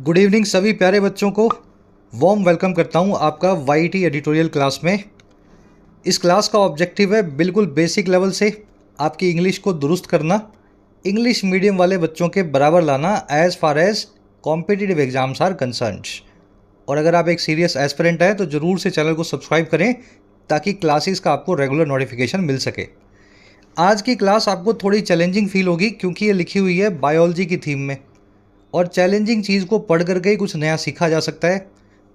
Good evening सभी प्यारे बच्चों को वार्म वेलकम करता हूं आपका वाईटी एडिटोरियल क्लास में। इस क्लास का ऑब्जेक्टिव है बिल्कुल बेसिक लेवल से आपकी इंग्लिश को दुरुस्त करना, इंग्लिश मीडियम वाले बच्चों के बराबर लाना as far as competitive exams are concerned. और अगर आप एक सीरियस एस्पिरेंट हैं तो ज़रूर से चैनल को सब्सक्राइब करें ताकि क्लासेस का आपको रेगुलर नोटिफिकेशन मिल सके। आज की क्लास आपको थोड़ी चैलेंजिंग फील होगी क्योंकि ये लिखी हुई है बायोलॉजी की थीम में, और चैलेंजिंग चीज़ को पढ़ करके ही कुछ नया सीखा जा सकता है।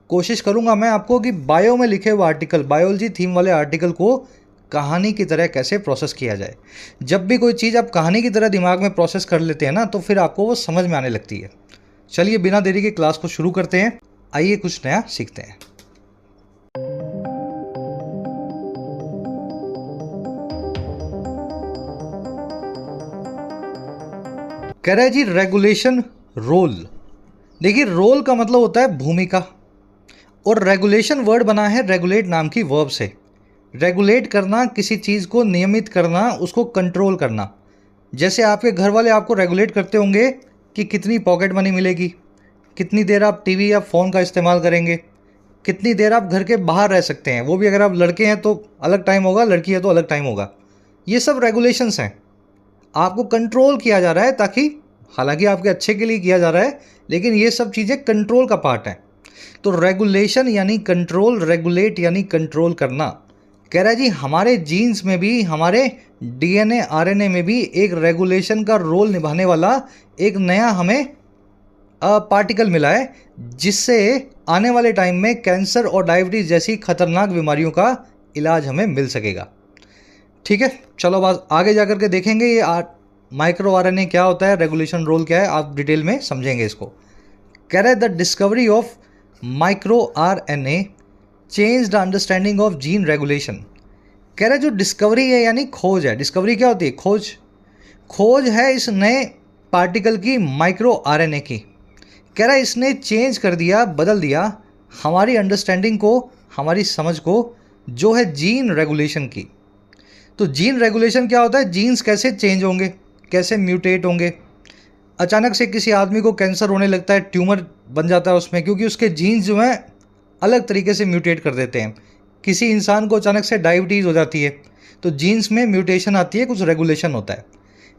कोशिश करूंगा मैं आपको कि बायो में लिखे हुए आर्टिकल, बायोलॉजी थीम वाले आर्टिकल को कहानी की तरह कैसे प्रोसेस किया जाए। जब भी कोई चीज़ आप कहानी की तरह दिमाग में प्रोसेस कर लेते हैं ना, तो फिर आपको वो समझ में आने लगती है। चलिए बिना देरी के क्लास को शुरू करते हैं, आइए कुछ नया सीखते हैं। कह रहा है जी रेगुलेशन रोल। देखिए रोल का मतलब होता है भूमिका, और रेगुलेशन वर्ड बना है रेगुलेट नाम की वर्ब से। रेगुलेट करना, किसी चीज़ को नियमित करना, उसको कंट्रोल करना। जैसे आपके घर वाले आपको रेगुलेट करते होंगे कि कितनी पॉकेट मनी मिलेगी, कितनी देर आप टीवी या फ़ोन का इस्तेमाल करेंगे, कितनी देर आप घर के बाहर रह सकते हैं। वो भी अगर आप लड़के हैं तो अलग टाइम होगा, लड़की है तो अलग टाइम होगा। ये सब रेगुलेशंस हैं। आपको कंट्रोल किया जा रहा है, ताकि हालांकि आपके अच्छे के लिए किया जा रहा है, लेकिन ये सब चीज़ें कंट्रोल का पार्ट है। तो रेगुलेशन यानी कंट्रोल, रेगुलेट यानी कंट्रोल करना। कह रहा है जी हमारे जीन्स में भी, हमारे डीएनए आरएनए में भी एक रेगुलेशन का रोल निभाने वाला एक नया हमें पार्टिकल मिला है, जिससे आने वाले टाइम में कैंसर और डायबिटीज़ जैसी खतरनाक बीमारियों का इलाज हमें मिल सकेगा। ठीक है, चलो बात आगे जाकर के देखेंगे ये माइक्रो आरएनए क्या होता है, रेगुलेशन रोल क्या है, आप डिटेल में समझेंगे इसको। कह रहा है the discovery of micro RNA change the understanding of gene regulation. कह रहा है जो डिस्कवरी है यानी खोज है। डिस्कवरी क्या होती है? खोज। खोज है इस नए पार्टिकल की, माइक्रो आरएनए की। कह रहा है इसने चेंज कर दिया, बदल दिया हमारी अंडरस्टैंडिंग को, हमारी समझ को, जो है जीन रेगुलेशन की। तो जीन रेगुलेशन क्या होता है? जीन्स कैसे चेंज होंगे, कैसे म्यूटेट होंगे। अचानक से किसी आदमी को कैंसर होने लगता है, ट्यूमर बन जाता है उसमें, क्योंकि उसके जीन्स जो हैं अलग तरीके से म्यूटेट कर देते हैं। किसी इंसान को अचानक से डायबिटीज़ हो जाती है, तो जीन्स में म्यूटेशन आती है, कुछ रेगुलेशन होता है।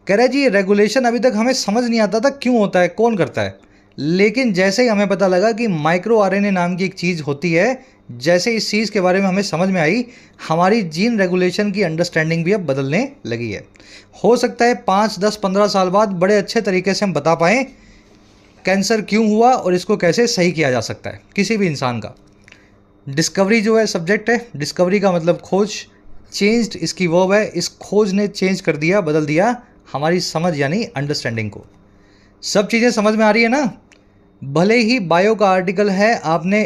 कह रहा है जी ये रेगुलेशन अभी तक हमें समझ नहीं आता था क्यों होता है, कौन करता है। लेकिन जैसे ही हमें पता लगा कि माइक्रो आरएनए नाम की एक चीज़ होती है, जैसे इस चीज़ के बारे में हमें समझ में आई, हमारी जीन रेगुलेशन की अंडरस्टैंडिंग भी अब बदलने लगी है। हो सकता है 5, 10, 15 साल बाद बड़े अच्छे तरीके से हम बता पाएँ कैंसर क्यों हुआ और इसको कैसे सही किया जा सकता है किसी भी इंसान का। डिस्कवरी जो है सब्जेक्ट है, डिस्कवरी का मतलब खोज, चेंज्ड इसकी वर्ब है। इस खोज ने चेंज कर दिया, बदल दिया हमारी समझ यानी अंडरस्टैंडिंग को। सब चीज़ें समझ में आ रही है ना? भले ही बायो का आर्टिकल है, आपने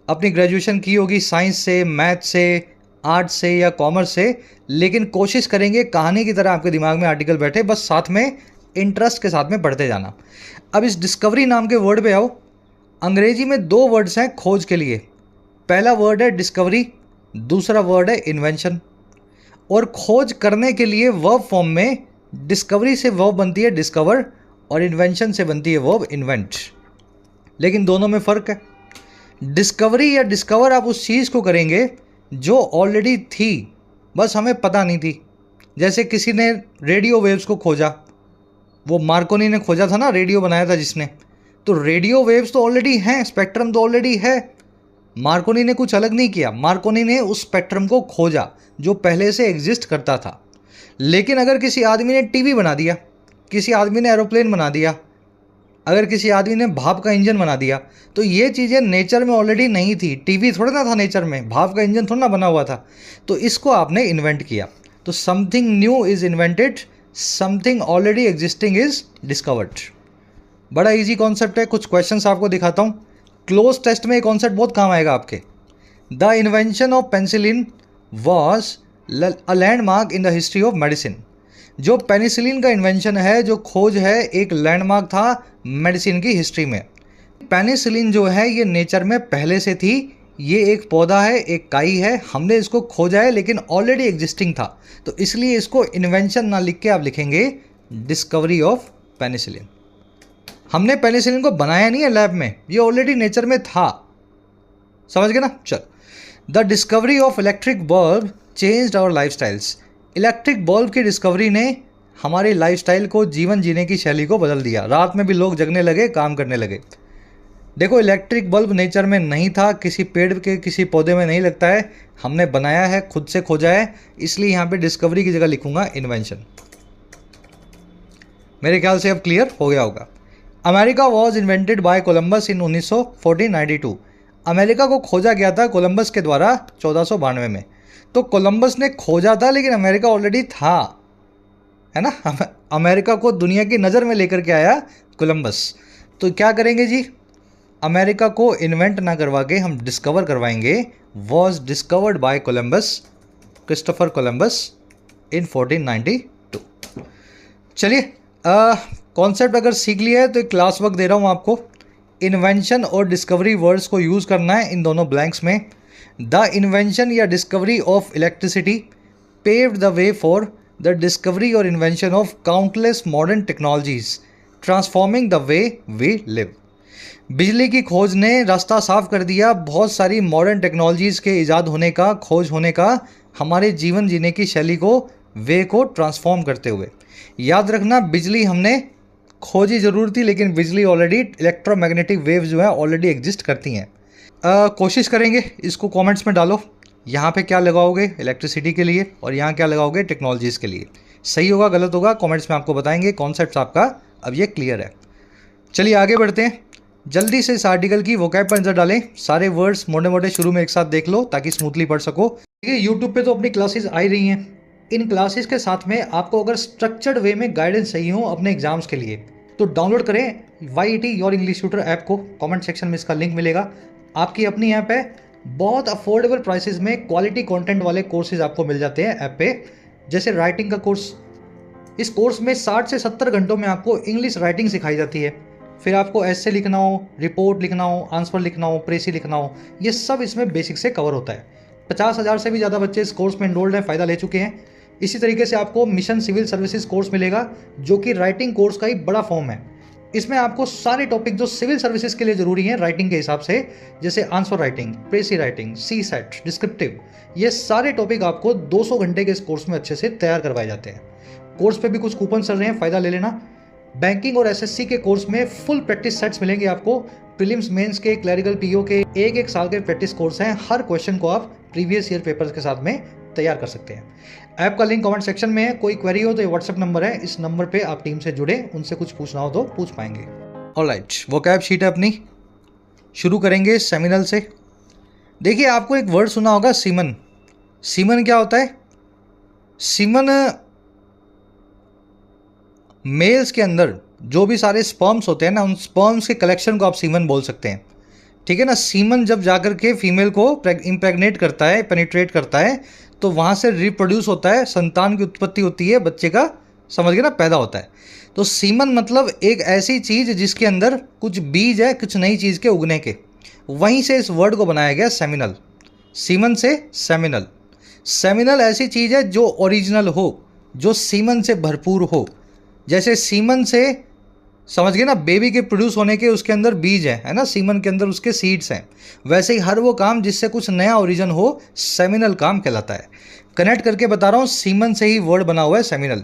अपनी ग्रेजुएशन की होगी साइंस से, मैथ से, आर्ट से या कॉमर्स से, लेकिन कोशिश करेंगे कहानी की तरह आपके दिमाग में आर्टिकल बैठे, बस साथ में इंटरेस्ट के साथ में पढ़ते जाना। अब इस डिस्कवरी नाम के वर्ड पे आओ। अंग्रेजी में 2 वर्ड्स हैं खोज के लिए। पहला वर्ड है डिस्कवरी, दूसरा वर्ड है इन्वेंशन। और खोज करने के लिए वर्ब फॉर्म में डिस्कवरी से वर्ब बनती है डिस्कवर, और इन्वेंशन से बनती है वर्ब इन्वेंट। लेकिन दोनों में फ़र्क है। डिस्कवरी या डिस्कवर आप उस चीज़ को करेंगे जो ऑलरेडी थी, बस हमें पता नहीं थी। जैसे किसी ने रेडियो वेव्स को खोजा, वो मार्कोनी ने खोजा था ना, रेडियो बनाया था जिसने। तो रेडियो वेव्स तो ऑलरेडी हैं, स्पेक्ट्रम तो ऑलरेडी है। मार्कोनी ने कुछ अलग नहीं किया, मार्कोनी ने उस स्पेक्ट्रम को खोजा जो पहले से एग्जिस्ट करता था। लेकिन अगर किसी आदमी ने टीवी बना दिया, किसी आदमी ने एरोप्लेन बना दिया, अगर किसी आदमी ने भाप का इंजन बना दिया, तो ये चीज़ें नेचर में ऑलरेडी नहीं थी। टीवी थोड़ा ना था नेचर में, भाप का इंजन थोड़ा ना बना हुआ था। तो इसको आपने इन्वेंट किया। तो something new is invented, something already existing is discovered. बड़ा इजी कॉन्सेप्ट है। कुछ क्वेश्चंस आपको दिखाता हूँ। क्लोज टेस्ट में ये कॉन्सेप्ट बहुत काम आएगा आपके। The invention of penicillin was a landmark in the history of medicine. जो पेनिसिलिन का इन्वेंशन है, जो खोज है, एक लैंडमार्क था मेडिसिन की हिस्ट्री में। पेनिसिलिन जो है ये नेचर में पहले से थी। ये एक पौधा है, एक काई है, हमने इसको खोजा है लेकिन ऑलरेडी एग्जिस्टिंग था। तो इसलिए इसको इन्वेंशन ना लिख के आप लिखेंगे डिस्कवरी ऑफ पेनिसिलिन। हमने पेनिसिलिन को बनाया नहीं है लैब में, ये ऑलरेडी नेचर में था। समझ गए ना? चल, the discovery of electric bulb changed our lifestyles. Electric bulb की डिस्कवरी ने हमारी लाइफस्टाइल को, जीवन जीने की शैली को बदल दिया। रात में भी लोग जगने लगे, काम करने लगे। देखो, इलेक्ट्रिक बल्ब नेचर में नहीं था, किसी पेड़ के किसी पौधे में नहीं लगता है, हमने बनाया है, खुद से खोजा है, इसलिए यहाँ पे डिस्कवरी की जगह लिखूंगा इन्वेंशन। मेरे ख्याल से अब क्लियर हो गया होगा। America was invented by Columbus in 1492। America को खोजा गया था कोलंबस के द्वारा 1492 में। तो कोलंबस ने खोजा था, लेकिन अमेरिका ऑलरेडी था, है ना? अमेरिका को दुनिया की नज़र में लेकर के आया कोलंबस। तो क्या करेंगे जी, अमेरिका को इन्वेंट ना करवा के हम डिस्कवर करवाएंगे। Was discovered by Columbus, Christopher Columbus in 1492। चलिए, कॉन्सेप्ट अगर सीख लिया है तो एक क्लास वर्क दे रहा हूँ आपको। इन्वेंशन और डिस्कवरी वर्ड्स को यूज़ करना है इन दोनों ब्लैंक्स में। द इन्वेंशन या discovery of electricity paved the way for the discovery और invention of countless modern technologies transforming the way we live. बिजली की खोज ने रास्ता साफ कर दिया बहुत सारी मॉडर्न टेक्नोलॉजीज़ के ईजाद होने का, खोज होने का, हमारे जीवन जीने की शैली को, वे को ट्रांसफॉर्म करते हुए। याद रखना, बिजली हमने खोजी ज़रूर थी, लेकिन बिजली ऑलरेडी, इलेक्ट्रोमैग्नेटिक वेव्स जो है ऑलरेडी एग्जिस्ट करती हैं। कोशिश करेंगे, इसको कमेंट्स में डालो, यहाँ पे क्या लगाओगे इलेक्ट्रिसिटी के लिए और यहाँ क्या लगाओगे टेक्नोलॉजीज़ के लिए। सही होगा गलत होगा कमेंट्स में आपको बताएंगे। कॉन्सेप्ट आपका अब ये क्लियर है। चलिए आगे बढ़ते हैं। जल्दी से इस आर्टिकल की वोकैब पर नजर डालें। सारे वर्ड्स मोटे मोटे शुरू में एक साथ देख लो ताकि स्मूथली पढ़ सको। ठीक है, यूट्यूब पे तो अपनी क्लासेस आ ही रही हैं। इन क्लासेस के साथ में आपको अगर स्ट्रक्चर्ड वे में गाइडेंस चाहिए हो अपने एग्जाम्स के लिए तो डाउनलोड करें YET your English tutor app को। कमेंट सेक्शन में इसका लिंक मिलेगा। आपकी अपनी ऐप है, बहुत अफोर्डेबल प्राइसेस में क्वालिटी कंटेंट वाले कोर्सेज आपको मिल जाते हैं ऐप पे। जैसे राइटिंग का कोर्स, इस कोर्स में 60 से 70 घंटों में आपको इंग्लिश राइटिंग सिखाई जाती है। फिर आपको एसे लिखना हो, रिपोर्ट लिखना हो, आंसर लिखना हो, प्रेसी लिखना हो, ये सब इसमें बेसिक से कवर होता है। 50,000 से भी ज़्यादा बच्चे इस कोर्स में एनरोल्ड हैं, फ़ायदा ले चुके हैं। इसी तरीके से आपको मिशन सिविल सर्विसेज कोर्स मिलेगा जो कि राइटिंग कोर्स का ही बड़ा फॉर्म है। इसमें आपको सारे टॉपिक जो सिविल सर्विसेज के लिए ज़रूरी हैं राइटिंग के हिसाब से, जैसे answer writing, प्रेसी writing, CSAT, descriptive, ये सारे टॉपिक आपको 200 घंटे के इस कोर्स में अच्छे से तैयार करवाए जाते हैं। कोर्स पे भी कुछ कूपन चल रहे हैं, फ़ायदा ले लेना। बैंकिंग और SSC के कोर्स में फुल प्रैक्टिस सेट्स मिलेंगे आपको। प्रीलिम्स, मेंस के, क्लरिकल PO के एक साल के प्रैक्टिस कोर्स हैं। हर क्वेश्चन को आप प्रीवियस ईयर पेपर्स के साथ में तैयार कर सकते हैं। ऐप का लिंक कमेंट सेक्शन में है। कोई क्वेरी हो तो ये व्हाट्सएप नंबर है, इस नंबर पे आप टीम से जुड़े, उनसे कुछ पूछना हो तो पूछ पाएंगे। ऑलराइट, वोकैब शीट है अपनी, शुरू करेंगे सेमिनल से। देखिए, आपको एक वर्ड सुना होगा सीमन। सीमन क्या होता है? सीमन मेल्स के अंदर जो भी सारे स्पर्म्स होते हैं ना, उन स्पर्म्स के कलेक्शन को आप सीमन बोल सकते हैं। ठीक है ना? सीमन जब जाकर के फीमेल को इम्प्रेग्नेट करता है, पेनिट्रेट करता है, तो वहाँ से रिप्रोड्यूस होता है, संतान की उत्पत्ति होती है, बच्चे का, समझ गए ना, पैदा होता है। तो सीमन मतलब एक ऐसी चीज़ जिसके अंदर कुछ बीज है, कुछ नई चीज़ के उगने के। वहीं से इस वर्ड को बनाया गया सेमिनल। सीमन से सेमिनल। सेमिनल ऐसी चीज़ है जो ओरिजिनल हो, जो सीमन से भरपूर हो। जैसे सीमन से, समझ गए ना, बेबी के प्रोड्यूस होने के उसके अंदर बीज है ना, सीमन के अंदर उसके सीड्स हैं। वैसे ही हर वो काम जिससे कुछ नया ओरिजिन हो, सेमिनल काम कहलाता है। कनेक्ट करके बता रहा हूँ, सीमन से ही वर्ड बना हुआ है seminal.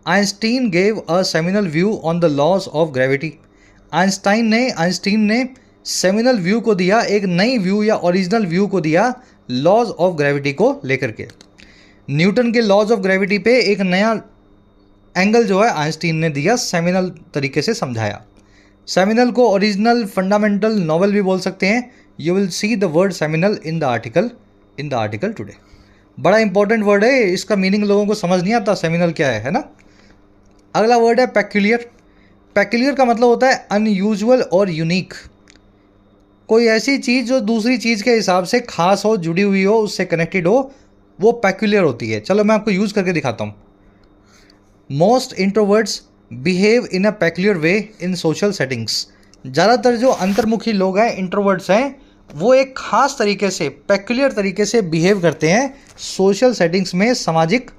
Einstein gave a seminal view on the laws of gravity. Einstein ने सेमिनल व्यू को दिया, एक नई व्यू या ओरिजिनल व्यू को दिया लॉज ऑफ ग्रेविटी को लेकर के। न्यूटन के लॉज ऑफ ग्रेविटी पे एक नया एंगल जो है आइंस्टीन ने दिया, सेमिनल तरीके से समझाया। सेमिनल को ओरिजिनल, फंडामेंटल, नॉवल भी बोल सकते हैं। You will see the word seminal in the article today. बड़ा इंपॉर्टेंट वर्ड है, इसका मीनिंग लोगों को समझ नहीं आता सेमिनल क्या है ना। अगला वर्ड है पेक्यूलियर। पेक्यूलियर का मतलब होता है अनयूजुअल और यूनिक। कोई ऐसी चीज़ जो दूसरी चीज़ के हिसाब से खास हो, जुड़ी हुई हो, उससे कनेक्टेड हो, वो पेक्यूलियर होती है। चलो मैं आपको यूज़ करके दिखाता हूँ। Most introverts behave in a peculiar way in social settings. ज़्यादातर जो अंतर्मुखी लोग हैं, इंट्रोवर्ट्स हैं, वो एक ख़ास तरीके से, पेक्यूलियर तरीके से बिहेव करते हैं सोशल सेटिंग्स में, सामाजिक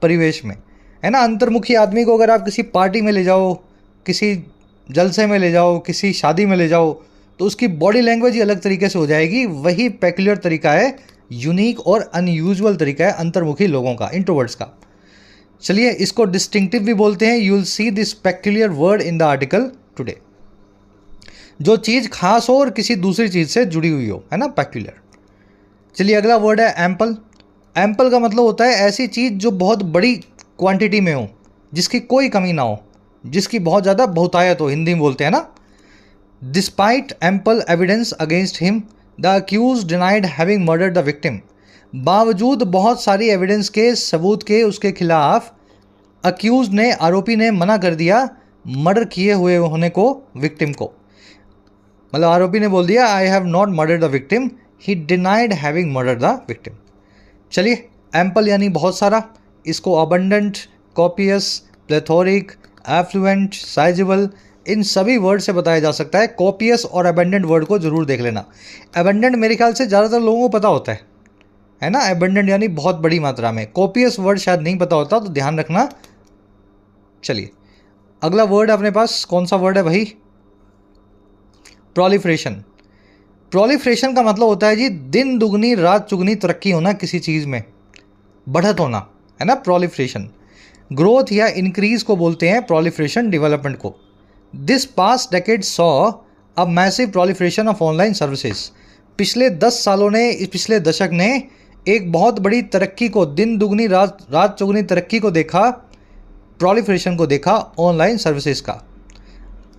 परिवेश में, है ना। अंतर्मुखी आदमी को अगर आप किसी पार्टी में ले जाओ, किसी जलसे में ले जाओ, किसी शादी में ले जाओ, तो उसकी बॉडी लैंग्वेज ही अलग तरीके से हो जाएगी। वही पेक्युलर तरीका है, यूनिक और अनयूजुअल तरीका है अंतर्मुखी लोगों का, इंट्रोवर्ट्स का। चलिए, इसको डिस्टिंक्टिव भी बोलते हैं। You will see this peculiar word in the article today. जो चीज़ खास हो और किसी दूसरी चीज़ से जुड़ी हुई हो, है ना, पेक्युलियर। चलिए, अगला वर्ड है एम्पल। एम्पल का मतलब होता है ऐसी चीज़ जो बहुत बड़ी क्वांटिटी में हो, जिसकी कोई कमी ना हो, जिसकी बहुत ज़्यादा बहुतायत हो, हिंदी में बोलते हैं ना। Despite ample evidence against him the accused denied having murder the victim. बावजूद बहुत सारी एविडेंस के, सबूत के उसके खिलाफ अक्यूज ने, आरोपी ने मना कर दिया मर्डर किए हुए होने को विक्टिम को। मतलब आरोपी ने बोल दिया I have not murder the victim, he denied having murder the victim. चलिए, एम्पल यानी बहुत सारा, इसको अबंडेंट, कॉपियस, प्लेथोरिक, एफ्लुएंट, साइजेबल, इन सभी वर्ड से बताया जा सकता है। कॉपियस और अबंडेंट वर्ड को जरूर देख लेना। अबंडेंट मेरे ख्याल से ज़्यादातर लोगों को पता होता है ना, अबंडेंट यानी बहुत बड़ी मात्रा में। कॉपियस वर्ड शायद नहीं पता होता, तो ध्यान रखना। चलिए, अगला वर्ड अपने पास कौन सा वर्ड है भाई? प्रोलिफरेशन। प्रोलिफरेशन का मतलब होता है जी दिन दुगनी रात चुगनी तरक्की होना, किसी चीज़ में बढ़त होना, है ना, प्रोलिफरेशन। ग्रोथ या इंक्रीज को बोलते हैं प्रोलिफरेशन, डेवलपमेंट को। This past decade saw a massive proliferation of online services. पिछले 10 सालों ने, इस पिछले दशक ने एक बहुत बड़ी तरक्की को, दिन दुगनी रात चुगनी तरक्की को देखा, प्रोलिफरेशन को देखा ऑनलाइन सर्विसेज का।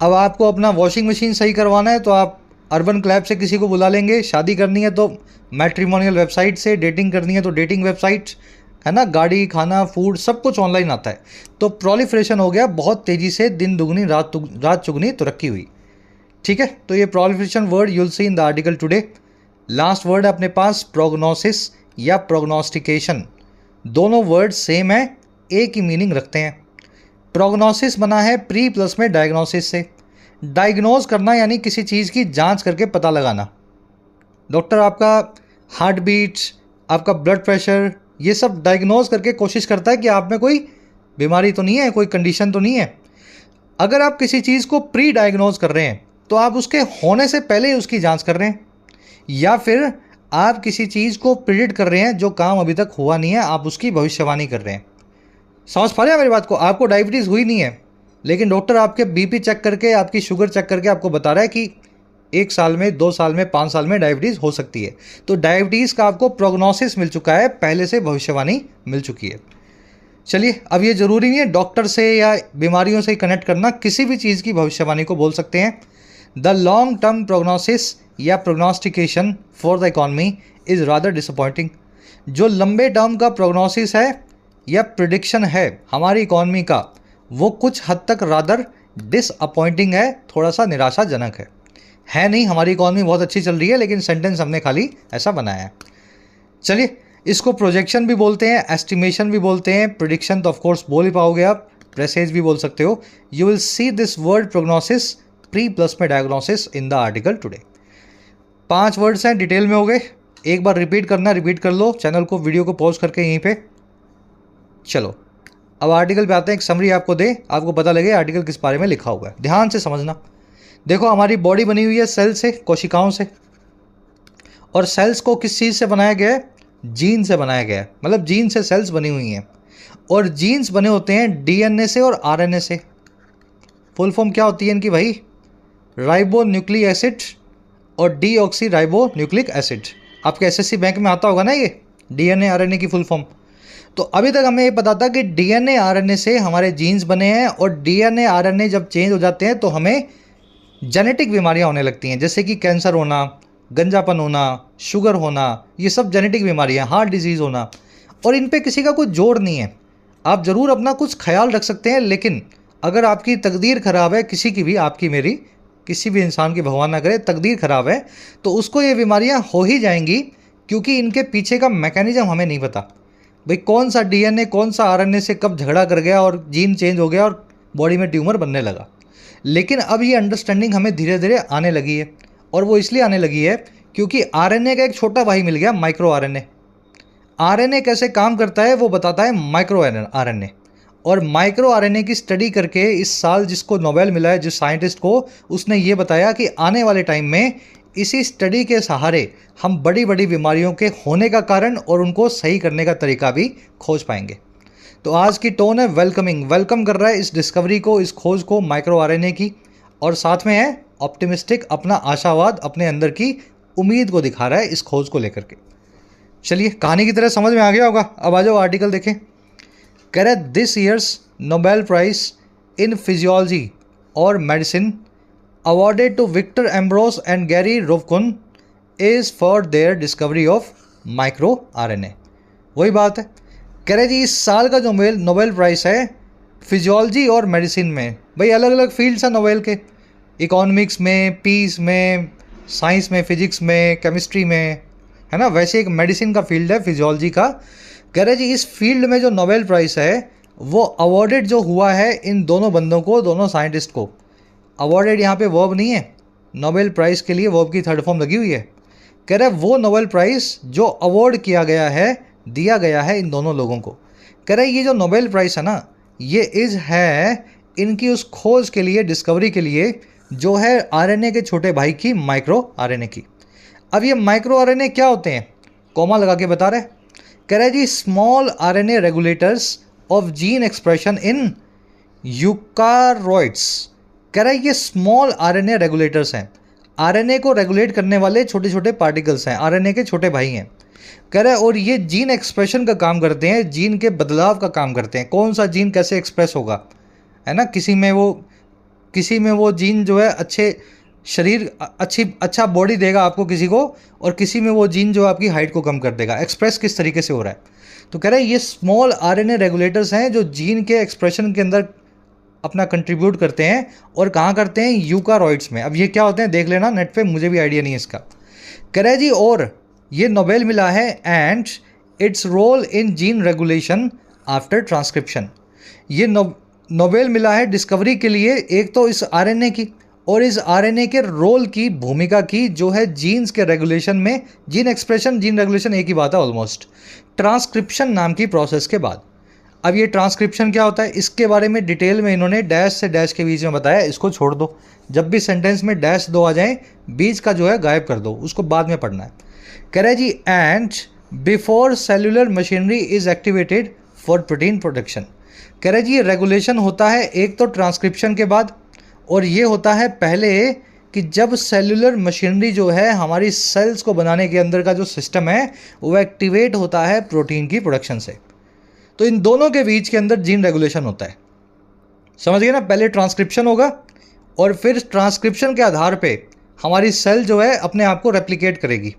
अब आपको अपना वॉशिंग मशीन सही करवाना है तो आप अर्बन क्लैब से किसी को बुला लेंगे, शादी करनी है तो मैट्रिमोनियल वेबसाइट से, डेटिंग करनी है तो डेटिंग वेबसाइट, है ना, गाड़ी, खाना, फूड, सब कुछ ऑनलाइन आता है। तो प्रोलिफरेशन हो गया, बहुत तेज़ी से दिन दुगनी रात चुगनी तरक्की हुई। ठीक है, तो ये proliferation word you'll see in the article today. Last word है अपने पास प्रोग्नोसिस या प्रोग्नोस्टिकेशन। दोनों वर्ड सेम है, एक ही मीनिंग रखते हैं। प्रोग्नोसिस बना है प्री प्लस में डायग्नोसिस से। डायग्नोज करना यानी किसी चीज़ की जांच करके पता लगाना। डॉक्टर आपका हार्ट बीट, आपका ब्लड प्रेशर, ये सब डायग्नोज करके कोशिश करता है कि आप में कोई बीमारी तो नहीं है, कोई कंडीशन तो नहीं है। अगर आप किसी चीज़ को प्री डायग्नोज कर रहे हैं तो आप उसके होने से पहले ही उसकी जांच कर रहे हैं, या फिर आप किसी चीज़ को प्रिडिक्ट कर रहे हैं जो काम अभी तक हुआ नहीं है, आप उसकी भविष्यवाणी कर रहे हैं। समझ पा रहे हैं मेरी बात को? आपको डायबिटीज़ हुई नहीं है, लेकिन डॉक्टर आपके बीपी चेक करके, आपकी शुगर चेक करके आपको बता रहा है कि 1 साल में, 2 साल में, 5 साल में डायबिटीज़ हो सकती है। तो डायबिटीज़ का आपको प्रोग्नोसिस मिल चुका है, पहले से भविष्यवाणी मिल चुकी है। चलिए, अब ये ज़रूरी नहीं है डॉक्टर से या बीमारियों से कनेक्ट करना, किसी भी चीज़ की भविष्यवाणी को बोल सकते हैं। द लॉन्ग टर्म प्रोग्नोसिस या प्रोग्नोस्टिकेशन for the economy is rather disappointing. जो लंबे टर्म का प्रोग्नोसिस है या प्रिडिक्शन है हमारी इकॉनमी का, वो कुछ हद तक रादर डिसअपॉइंटिंग है, थोड़ा सा निराशाजनक है नहीं। हमारी इकॉनमी बहुत अच्छी चल रही है, लेकिन सेंटेंस हमने खाली ऐसा बनाया है। चलिए, इसको प्रोजेक्शन भी बोलते हैं, एस्टिमेशन भी बोलते हैं, प्रिडिक्शन तो ऑफकोर्स बोल ही पाओगे आप, प्रेसेज भी बोल सकते हो। You will see this word prognosis pre plus में diagnosis in the article today. 5 words हैं, डिटेल में हो गए। एक बार रिपीट करना, रिपीट कर लो, चैनल को, वीडियो को पॉज करके यहीं पे। चलो, अब आर्टिकल पे आते हैं। एक समरी आपको आपको पता लगे आर्टिकल किस बारे में लिखा हुआ है। ध्यान से समझना। देखो, हमारी बॉडी बनी हुई है सेल से, कोशिकाओं से, और सेल्स को किस चीज़ से बनाया गया है? जीन से बनाया गया है। मतलब जीन से सेल्स बनी हुई हैं, और जीन्स बने होते हैं डीएनए से और आरएनए से। फुल फॉर्म क्या होती है इनकी भाई? राइबो न्यूक्लिक एसिड और डीऑक्सी राइबो न्यूक्लिक एसिड। आपके एसएससी बैंक में आता होगा ना ये डीएनए आरएनए की फुल फॉर्म। तो अभी तक हमें ये पता था कि डीएनए आरएनए से हमारे जीन्स बने हैं, और डीएनए आरएनए जब चेंज हो जाते हैं तो हमें जेनेटिक बीमारियां होने लगती हैं, जैसे कि कैंसर होना, गंजापन होना, शुगर होना, ये सब जेनेटिक बीमारियां, हार्ट डिजीज़ होना। और इन पे किसी का कोई जोर नहीं है। आप ज़रूर अपना कुछ ख्याल रख सकते हैं, लेकिन अगर आपकी तकदीर ख़राब है, किसी की भी, आपकी मेरी, किसी भी इंसान की, भगवान ना करे, तकदीर ख़राब है, तो उसको ये बीमारियां हो ही जाएंगी, क्योंकि इनके पीछे का मैकेनिज्म हमें नहीं पता। भाई कौन सा डीएनए कौन सा आरएनए से कब झगड़ा कर गया और जीन चेंज हो गया और बॉडी में ट्यूमर बनने लगा। लेकिन अब ये अंडरस्टैंडिंग हमें धीरे धीरे आने लगी है, और वो इसलिए आने लगी है क्योंकि आरएनए का एक छोटा भाई मिल गया, माइक्रो आरएनए। आरएनए कैसे काम करता है वो बताता है माइक्रो आरएनए, और माइक्रो आरएनए की स्टडी करके इस साल जिसको नोबेल मिला है, जिस साइंटिस्ट को, उसने ये बताया कि आने वाले टाइम में इसी स्टडी के सहारे हम बड़ी बड़ी बीमारियों के होने का कारण और उनको सही करने का तरीका भी खोज पाएंगे। तो आज की टोन है वेलकमिंग, वेलकम कर रहा है इस डिस्कवरी को, इस खोज को माइक्रो आरएनए की, और साथ में है ऑप्टिमिस्टिक, अपना आशावाद, अपने अंदर की उम्मीद को दिखा रहा है इस खोज को लेकर के। चलिए कहानी की तरह समझ में आ गया होगा, अब आ जाओ आर्टिकल देखें। कह रहे this year's Nobel prize in physiology और medicine awarded to Victor Ambros and Gary Ruvkun is for their discovery of micro RNA. वही बात है, कह रहे जी इस साल का जो नोबेल प्राइज़ है फिजियोलॉजी और मेडिसिन में, भाई अलग अलग फील्ड्स हैं नोबेल के, इकोनॉमिक्स में, पीस में, साइंस में, फिजिक्स में, केमिस्ट्री में, है ना, वैसे एक मेडिसिन का फील्ड है फिजियोलॉजी का। कह रहे जी इस फील्ड में जो नोबेल प्राइज़ है वो अवॉर्डेड जो हुआ है इन दोनों बंदों को, दोनों साइंटिस्ट को। अवॉर्डेड यहाँ पे वर्ब नहीं है, नोबेल प्राइज़ के लिए वर्ब की थर्ड फॉर्म लगी हुई है। कह रहे वो नोबेल प्राइज़ जो अवॉर्ड किया गया है, दिया गया है इन दोनों लोगों को। कह रहे ये जो नोबेल प्राइज़ है ना, ये है इनकी उस खोज के लिए, डिस्कवरी के लिए जो है आरएनए के छोटे भाई की, माइक्रो आरएनए की। अब ये माइक्रो आरएनए क्या होते हैं, कॉमा लगा के बता रहे। कह रहे जी small RNA regulators of gene expression in eukaryotes. कह रहा है ये स्मॉल आरएनए रेगुलेटर्स हैं, आरएनए को रेगुलेट करने वाले छोटे छोटे पार्टिकल्स हैं, आरएनए के छोटे भाई हैं। कह रहा है और ये जीन एक्सप्रेशन का काम करते हैं, जीन के बदलाव का काम करते हैं, कौन सा जीन कैसे एक्सप्रेस होगा, है ना, किसी में वो जीन जो है अच्छे शरीर, अच्छा बॉडी देगा आपको किसी को, और किसी में वो जीन जो आपकी हाइट को कम कर देगा, एक्सप्रेस किस तरीके से हो रहा है। तो कह रहे हैं ये स्मॉल आरएनए रेगुलेटर्स हैं जो जीन के एक्सप्रेशन के अंदर अपना कंट्रीब्यूट करते हैं, और कहाँ करते हैं, यूकारोइड्स में। अब ये क्या होते हैं देख लेना नेट पे, मुझे भी आइडिया नहीं है इसका। कह रहे जी और ये नोबेल मिला है and its role in gene regulation after transcription. ये नोबेल मिला है डिस्कवरी के लिए, एक तो इस आरएनए की और इस आरएनए के रोल की, भूमिका की, जो है जीन्स के रेगुलेशन में। जीन एक्सप्रेशन, जीन रेगुलेशन एक ही बात है ऑलमोस्ट, ट्रांसक्रिप्शन नाम की प्रोसेस के बाद। अब ये ट्रांसक्रिप्शन क्या होता है, इसके बारे में डिटेल में इन्होंने डैश से डैश के बीच में बताया। इसको छोड़ दो, जब भी सेंटेंस में डैश दो आ जाए बीच का जो है गायब कर दो, उसको बाद में पढ़ना है। कह रहे जी and before cellular machinery is activated for protein production. कह रहे जी ये रेगुलेशन होता है एक तो ट्रांसक्रिप्शन के बाद, और ये होता है पहले कि जब सेलुलर मशीनरी जो है हमारी सेल्स को बनाने के अंदर का जो सिस्टम है वो एक्टिवेट होता है प्रोटीन की प्रोडक्शन से। तो इन दोनों के बीच के अंदर जीन रेगुलेशन होता है, समझ गए ना। पहले ट्रांसक्रिप्शन होगा और फिर ट्रांसक्रिप्शन के आधार पे हमारी सेल जो है अपने आप को रेप्लिकेट करेगी।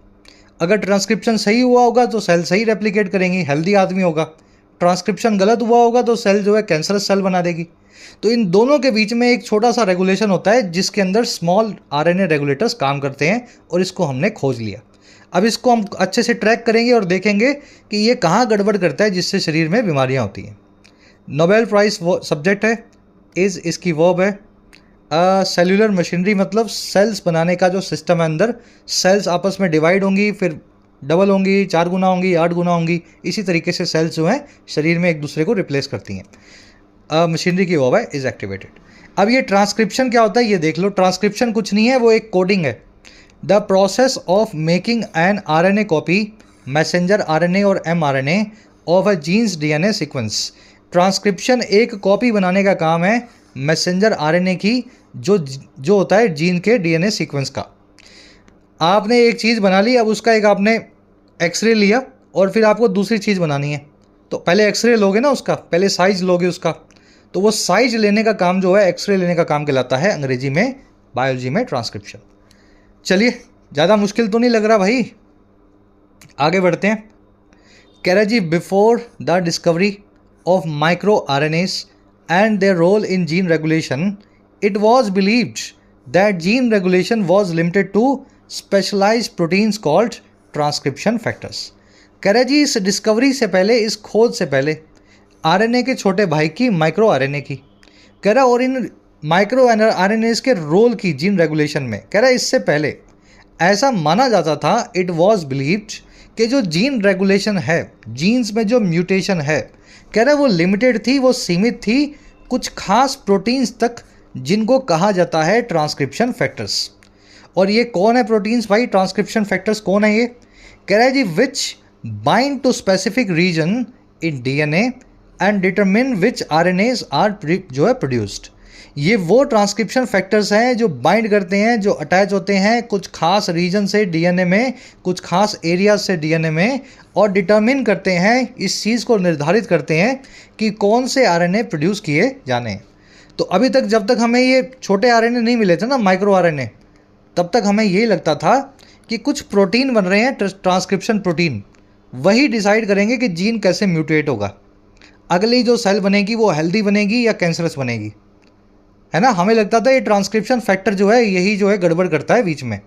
अगर ट्रांसक्रिप्शन सही हुआ होगा तो सेल सही रेप्लिकेट करेंगी, हेल्दी आदमी होगा। ट्रांसक्रिप्शन गलत हुआ होगा तो सेल जो है कैंसरस सेल बना देगी। तो इन दोनों के बीच में एक छोटा सा रेगुलेशन होता है जिसके अंदर स्मॉल आरएनए रेगुलेटर्स काम करते हैं, और इसको हमने खोज लिया। अब इसको हम अच्छे से ट्रैक करेंगे और देखेंगे कि ये कहाँ गड़बड़ करता है जिससे शरीर में बीमारियाँ होती हैं। नोबेल प्राइज़ वो सब्जेक्ट है, इज़ इसकी वर्ब है, सेलुलर मशीनरी मतलब सेल्स बनाने का जो सिस्टम है अंदर, सेल्स आपस में डिवाइड होंगी, फिर डबल होंगी, 4 गुना होंगी, 8 गुना होंगी, इसी तरीके से सेल्स जो हैं शरीर में एक दूसरे को रिप्लेस करती हैं। मशीनरी की वर्ब है इज़ एक्टिवेटेड। अब ये ट्रांसक्रिप्शन क्या होता है ये देख लो। ट्रांसक्रिप्शन कुछ नहीं है, वो एक कोडिंग है। The process of making an RNA copy, messenger RNA और mRNA of a gene's DNA sequence. Transcription एक कॉपी बनाने का काम है मैसेंजर आरएनए की, जो होता है जीन के डीएनए सीक्वेंस का। आपने एक चीज़ बना ली, अब उसका एक आपने एक्सरे लिया और फिर आपको दूसरी चीज़ बनानी है, तो पहले एक्सरे लोगे ना उसका, पहले साइज लोगे उसका, तो वो साइज लेने का काम जो है, एक्सरे लेने का काम कहलाता है अंग्रेजी में, बायोलॉजी में ट्रांसक्रिप्शन। चलिए ज़्यादा मुश्किल तो नहीं लग रहा भाई, आगे बढ़ते हैं। कह रहा जी before the discovery of micro RNAs and their role in gene regulation, it was believed that gene regulation was limited to specialized proteins called transcription factors. कह रहे जी इस डिस्कवरी से पहले, इस खोज से पहले, आरएनए के छोटे भाई की, माइक्रो आरएनए की, कह रहा और इन माइक्रो आरएनएस के रोल की जीन रेगुलेशन में, कह रहा इससे पहले ऐसा माना जाता था, इट वॉज बिलीव्ड कि जो जीन रेगुलेशन है, जीन्स में जो म्यूटेशन है, कह रहा है वो लिमिटेड थी, वो सीमित थी कुछ खास प्रोटीन्स तक जिनको कहा जाता है ट्रांसक्रिप्शन फैक्टर्स। और ये कौन है प्रोटीन्स भाई, ट्रांसक्रिप्शन फैक्टर्स कौन है ये? कह रहा है जी which bind to specific region in DNA and determine which RNAs are जो है प्रोड्यूस्ड। ये वो ट्रांसक्रिप्शन फैक्टर्स हैं जो बाइंड करते हैं, जो अटैच होते हैं कुछ खास रीजन से डीएनए में, कुछ खास एरिया से डीएनए में, और डिटरमिन करते हैं, इस चीज़ को निर्धारित करते हैं कि कौन से आरएनए प्रोड्यूस किए जाने हैं। तो अभी तक जब तक हमें ये छोटे आरएनए नहीं मिले थे ना, माइक्रो आरएनए, तब तक हमें यही लगता था कि कुछ प्रोटीन बन रहे हैं, ट्रांसक्रिप्शन प्रोटीन, वही डिसाइड करेंगे कि जीन कैसे म्यूटेट होगा, अगली जो सेल बनेगी वो हेल्दी बनेगी या कैंसरस बनेगी, है ना। हमें लगता था ये ट्रांसक्रिप्शन फैक्टर जो है यही जो है गड़बड़ करता है बीच में,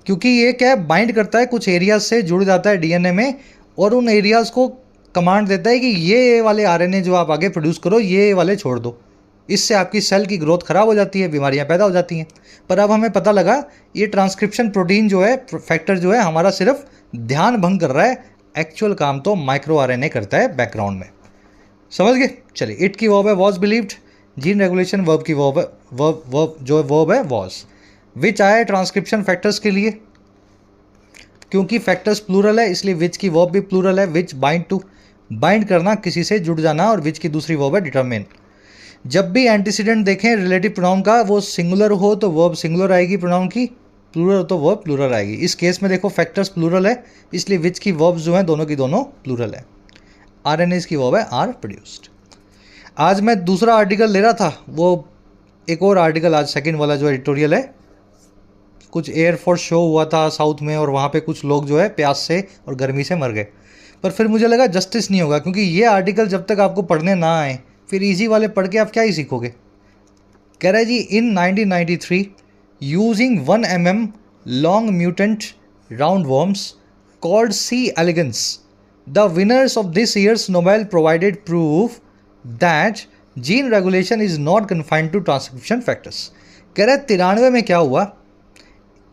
क्योंकि ये क्या है, बाइंड करता है कुछ एरियाज से, जुड़ जाता है डीएनए में और उन एरियाज़ को कमांड देता है कि ये वाले आरएनए जो आप आगे प्रोड्यूस करो, ये वाले छोड़ दो। इससे आपकी सेल की ग्रोथ खराब हो जाती है, बीमारियां पैदा हो जाती हैं। पर अब हमें पता लगा ये ट्रांसक्रिप्शन प्रोटीन जो है, फैक्टर जो है, हमारा सिर्फ ध्यान भंग कर रहा है, एक्चुअल काम तो माइक्रो आरएनए करता है बैकग्राउंड में। समझ गए? चलिए, इट की वर्ब है was believed, gene regulation verb की वर्ब जो वर्ब है वॉज, विच आया है ट्रांसक्रिप्शन फैक्टर्स के लिए, क्योंकि फैक्टर्स प्लूरल है इसलिए विच की वर्ब भी प्लूरल है। विच बाइंड टू, बाइंड करना, किसी से जुड़ जाना, और विच की दूसरी वर्ब है डिटरमिन। जब भी एंटीसीडेंट देखें रिलेटिव प्रोनाउन का, वो सिंगुलर हो तो वर्ब सिंगुलर आएगी प्रोनाउन की, प्लूरल हो तो वर्ब प्लूरल आएगी। इस केस में देखो फैक्टर्स प्लूरल है इसलिए विच की वर्ब्स जो हैं दोनों की दोनों प्लूरल है। आरएनएस की वर्ब है आर प्रोड्यूस्ड। आज मैं दूसरा आर्टिकल ले रहा था, वो एक और आर्टिकल आज सेकंड वाला जो एडिटोरियल है, कुछ एयरफोर्स शो हुआ था साउथ में और वहाँ पे कुछ लोग जो है प्यास से और गर्मी से मर गए। पर फिर मुझे लगा जस्टिस नहीं होगा, क्योंकि ये आर्टिकल जब तक आपको पढ़ने ना आए फिर इजी वाले पढ़ के आप क्या ही सीखोगे। कह रहा है जी in 1993 using 1 mm long mutant round worms called C elegans the winners of this year's Nobel provided proof that gene regulation is not confined to transcription factors. कह रहा है 93 में क्या हुआ,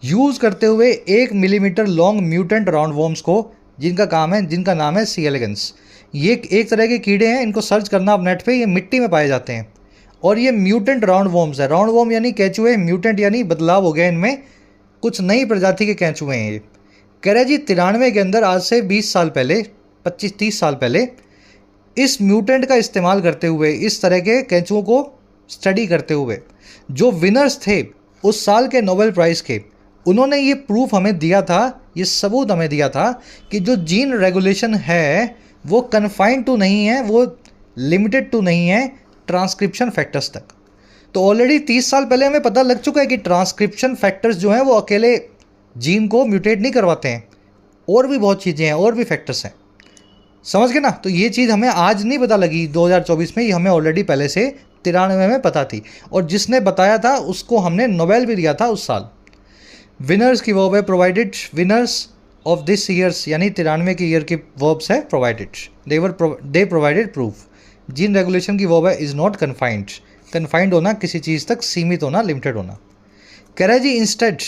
यूज़ करते हुए 1 millimetre long mutant round worms को, जिनका नाम है सी एलिगेंस। ये एक तरह के कीड़े हैं, इनको सर्च करना आप नेट पे, ये मिट्टी में पाए जाते हैं और ये म्यूटेंट राउंड वर्म्स है। राउंड वर्म यानी केंचुए, म्यूटेंट यानी बदलाव हो गया इनमें, कुछ नई प्रजाति के केंचुए हैं ये। कह रहा है जी 93 के अंदर, आज से 20 साल पहले, 25-30 साल पहले, इस म्यूटेंट का इस्तेमाल करते हुए, इस तरह के केंचुओं को स्टडी करते हुए, जो विनर्स थे उस साल के नोबेल प्राइज़ के, उन्होंने ये प्रूफ हमें दिया था, ये सबूत हमें दिया था कि जो जीन रेगुलेशन है वो कन्फाइंड टू नहीं है, वो लिमिटेड टू नहीं है ट्रांसक्रिप्शन फैक्टर्स तक। तो ऑलरेडी 30 साल पहले हमें पता लग चुका है कि ट्रांसक्रिप्शन फैक्टर्स जो हैं वो अकेले जीन को म्यूटेट नहीं करवाते हैं, और भी बहुत चीज़ें हैं, और भी फैक्टर्स हैं। समझ गए ना? तो ये चीज़ हमें आज नहीं पता लगी 2024 में, ये हमें ऑलरेडी पहले से 93 में पता थी, और जिसने बताया था उसको हमने नोबेल भी दिया था उस साल। विनर्स की वर्ब है provided, winners of this years यानी 93 के ईयर की वर्ब्स है प्रोवाइडेड, दे प्रोवाइडेड प्रूफ। जीन रेगुलेशन की वर्ब है इज़ नॉट कन्फाइंड, कन्फाइंड होना, किसी चीज़ तक सीमित होना, लिमिटेड होना। कह रहा है जी instead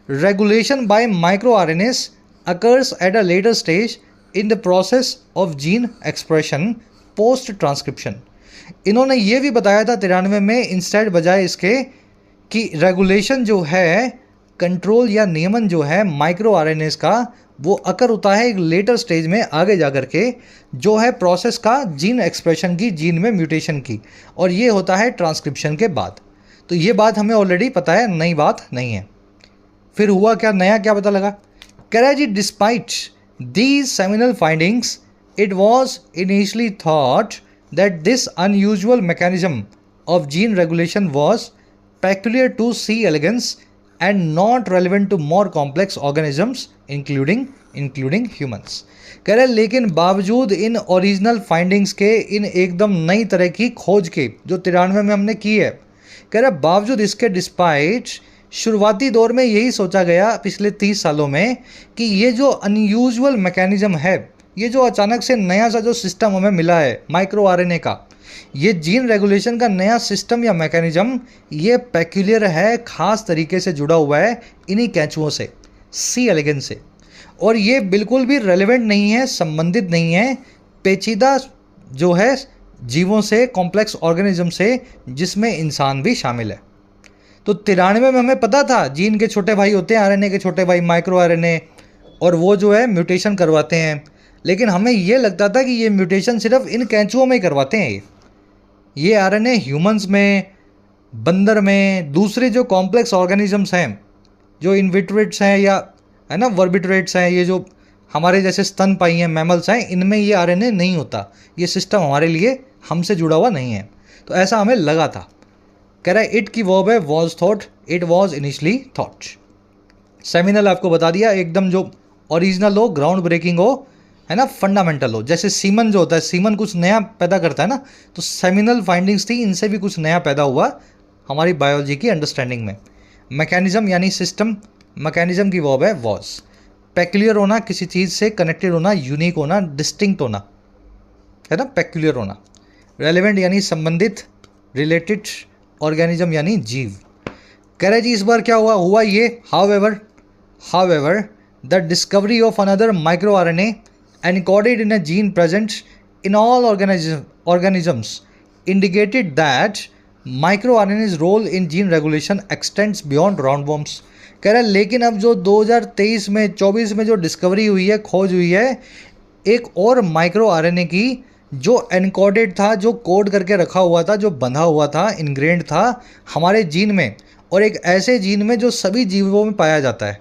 regulation by micro RNAs occurs at a later stage in the process of gene expression post transcription. इन्होंने ये भी बताया था 93 में, इंस्टेड बजाय इसके, कि रेगुलेशन जो है, कंट्रोल या नियमन जो है माइक्रो आरएनएस का, वो अकर होता है एक लेटर स्टेज में आगे जा कर के, जो है प्रोसेस का जीन एक्सप्रेशन की, जीन में म्यूटेशन की, और ये होता है ट्रांसक्रिप्शन के बाद। तो ये बात हमें ऑलरेडी पता है, नई बात नहीं है। फिर हुआ क्या, नया क्या पता लगा? कह रहा है जी despite these seminal findings it was initially thought that this unusual mechanism of gene regulation was peculiar to C. elegans and not relevant to more complex organisms including humans। कह रहे लेकिन बावजूद इन ओरिजिनल फाइंडिंग्स के, इन एकदम नई तरह की खोज के जो 93 में हमने की है, कह रहे बावजूद इसके, डिस्पाइट, शुरुआती दौर में यही सोचा गया पिछले 30 सालों में कि ये जो अनयूजुअल मैकेनिज्म है, ये जो अचानक से नया सा जो सिस्टम हमें मिला है माइक्रो आरएनए का, ये जीन रेगुलेशन का नया सिस्टम या मैकेनिज्म, ये पेक्यूलियर है, ख़ास तरीके से जुड़ा हुआ है इन्हीं कैंचुओं से, सी एलिगेंस से। और ये बिल्कुल भी रेलेवेंट नहीं है, संबंधित नहीं है पेचीदा जो है जीवों से, कॉम्प्लेक्स ऑर्गेनिज्म से, जिसमें इंसान भी शामिल है। तो 93 में हमें पता था जीन के छोटे भाई होते हैं, आरएनए के छोटे भाई माइक्रो आरएनए, और वो जो है म्यूटेशन करवाते हैं। लेकिन हमें ये लगता था कि ये म्यूटेशन सिर्फ इन कैंचुओं में ही करवाते हैं। ये आरएनए ह्यूमंस में, बंदर में, दूसरे जो कॉम्प्लेक्स ऑर्गेनिजम्स हैं, जो इनविट्रेट्स हैं या है ना वर्बिट्रेट्स हैं, ये जो हमारे जैसे स्तनपायी हैं, मैमल्स हैं, इनमें ये आरएनए नहीं होता। ये सिस्टम हमारे लिए हमसे जुड़ा हुआ नहीं है। तो ऐसा हमें लगा था। कह रहा है इट की वर्ब है was thought, it was initially thought. Seminal आपको बता दिया, एकदम जो ओरिजिनल हो, ग्राउंड ब्रेकिंग हो, है ना, फंडामेंटल हो। जैसे सीमन जो होता है, सीमन कुछ नया पैदा करता है ना, तो सेमिनल फाइंडिंग्स थी, इनसे भी कुछ नया पैदा हुआ हमारी बायोलॉजी की अंडरस्टैंडिंग में। मैकेनिज्म यानी सिस्टम, मैकेनिज्म की वर्ब है वॉज। पेक्यूलियर होना, किसी चीज़ से कनेक्टेड होना, यूनिक होना, डिस्टिंक्ट होना, है ना, पेक्यूलियर होना। रेलेवेंट यानी संबंधित, रिलेटेड, ऑर्गेनिज्म यानी जीव। कह रहे जी इस बार क्या हुआ ये, however the discovery of another micro RNA encoded in a gene present in all organisms indicated that microRNA's role in gene regulation extends beyond roundworms। कह रहा है लेकिन अब जो 2023 में 24 में जो डिस्कवरी हुई है, खोज हुई है एक और माइक्रो आरएनए की, जो एनकोडेड था, जो कोड करके रखा हुआ था, जो बंधा हुआ था, इनग्रेंड था हमारे जीन में, और एक ऐसे जीन में जो सभी जीवों में पाया जाता है,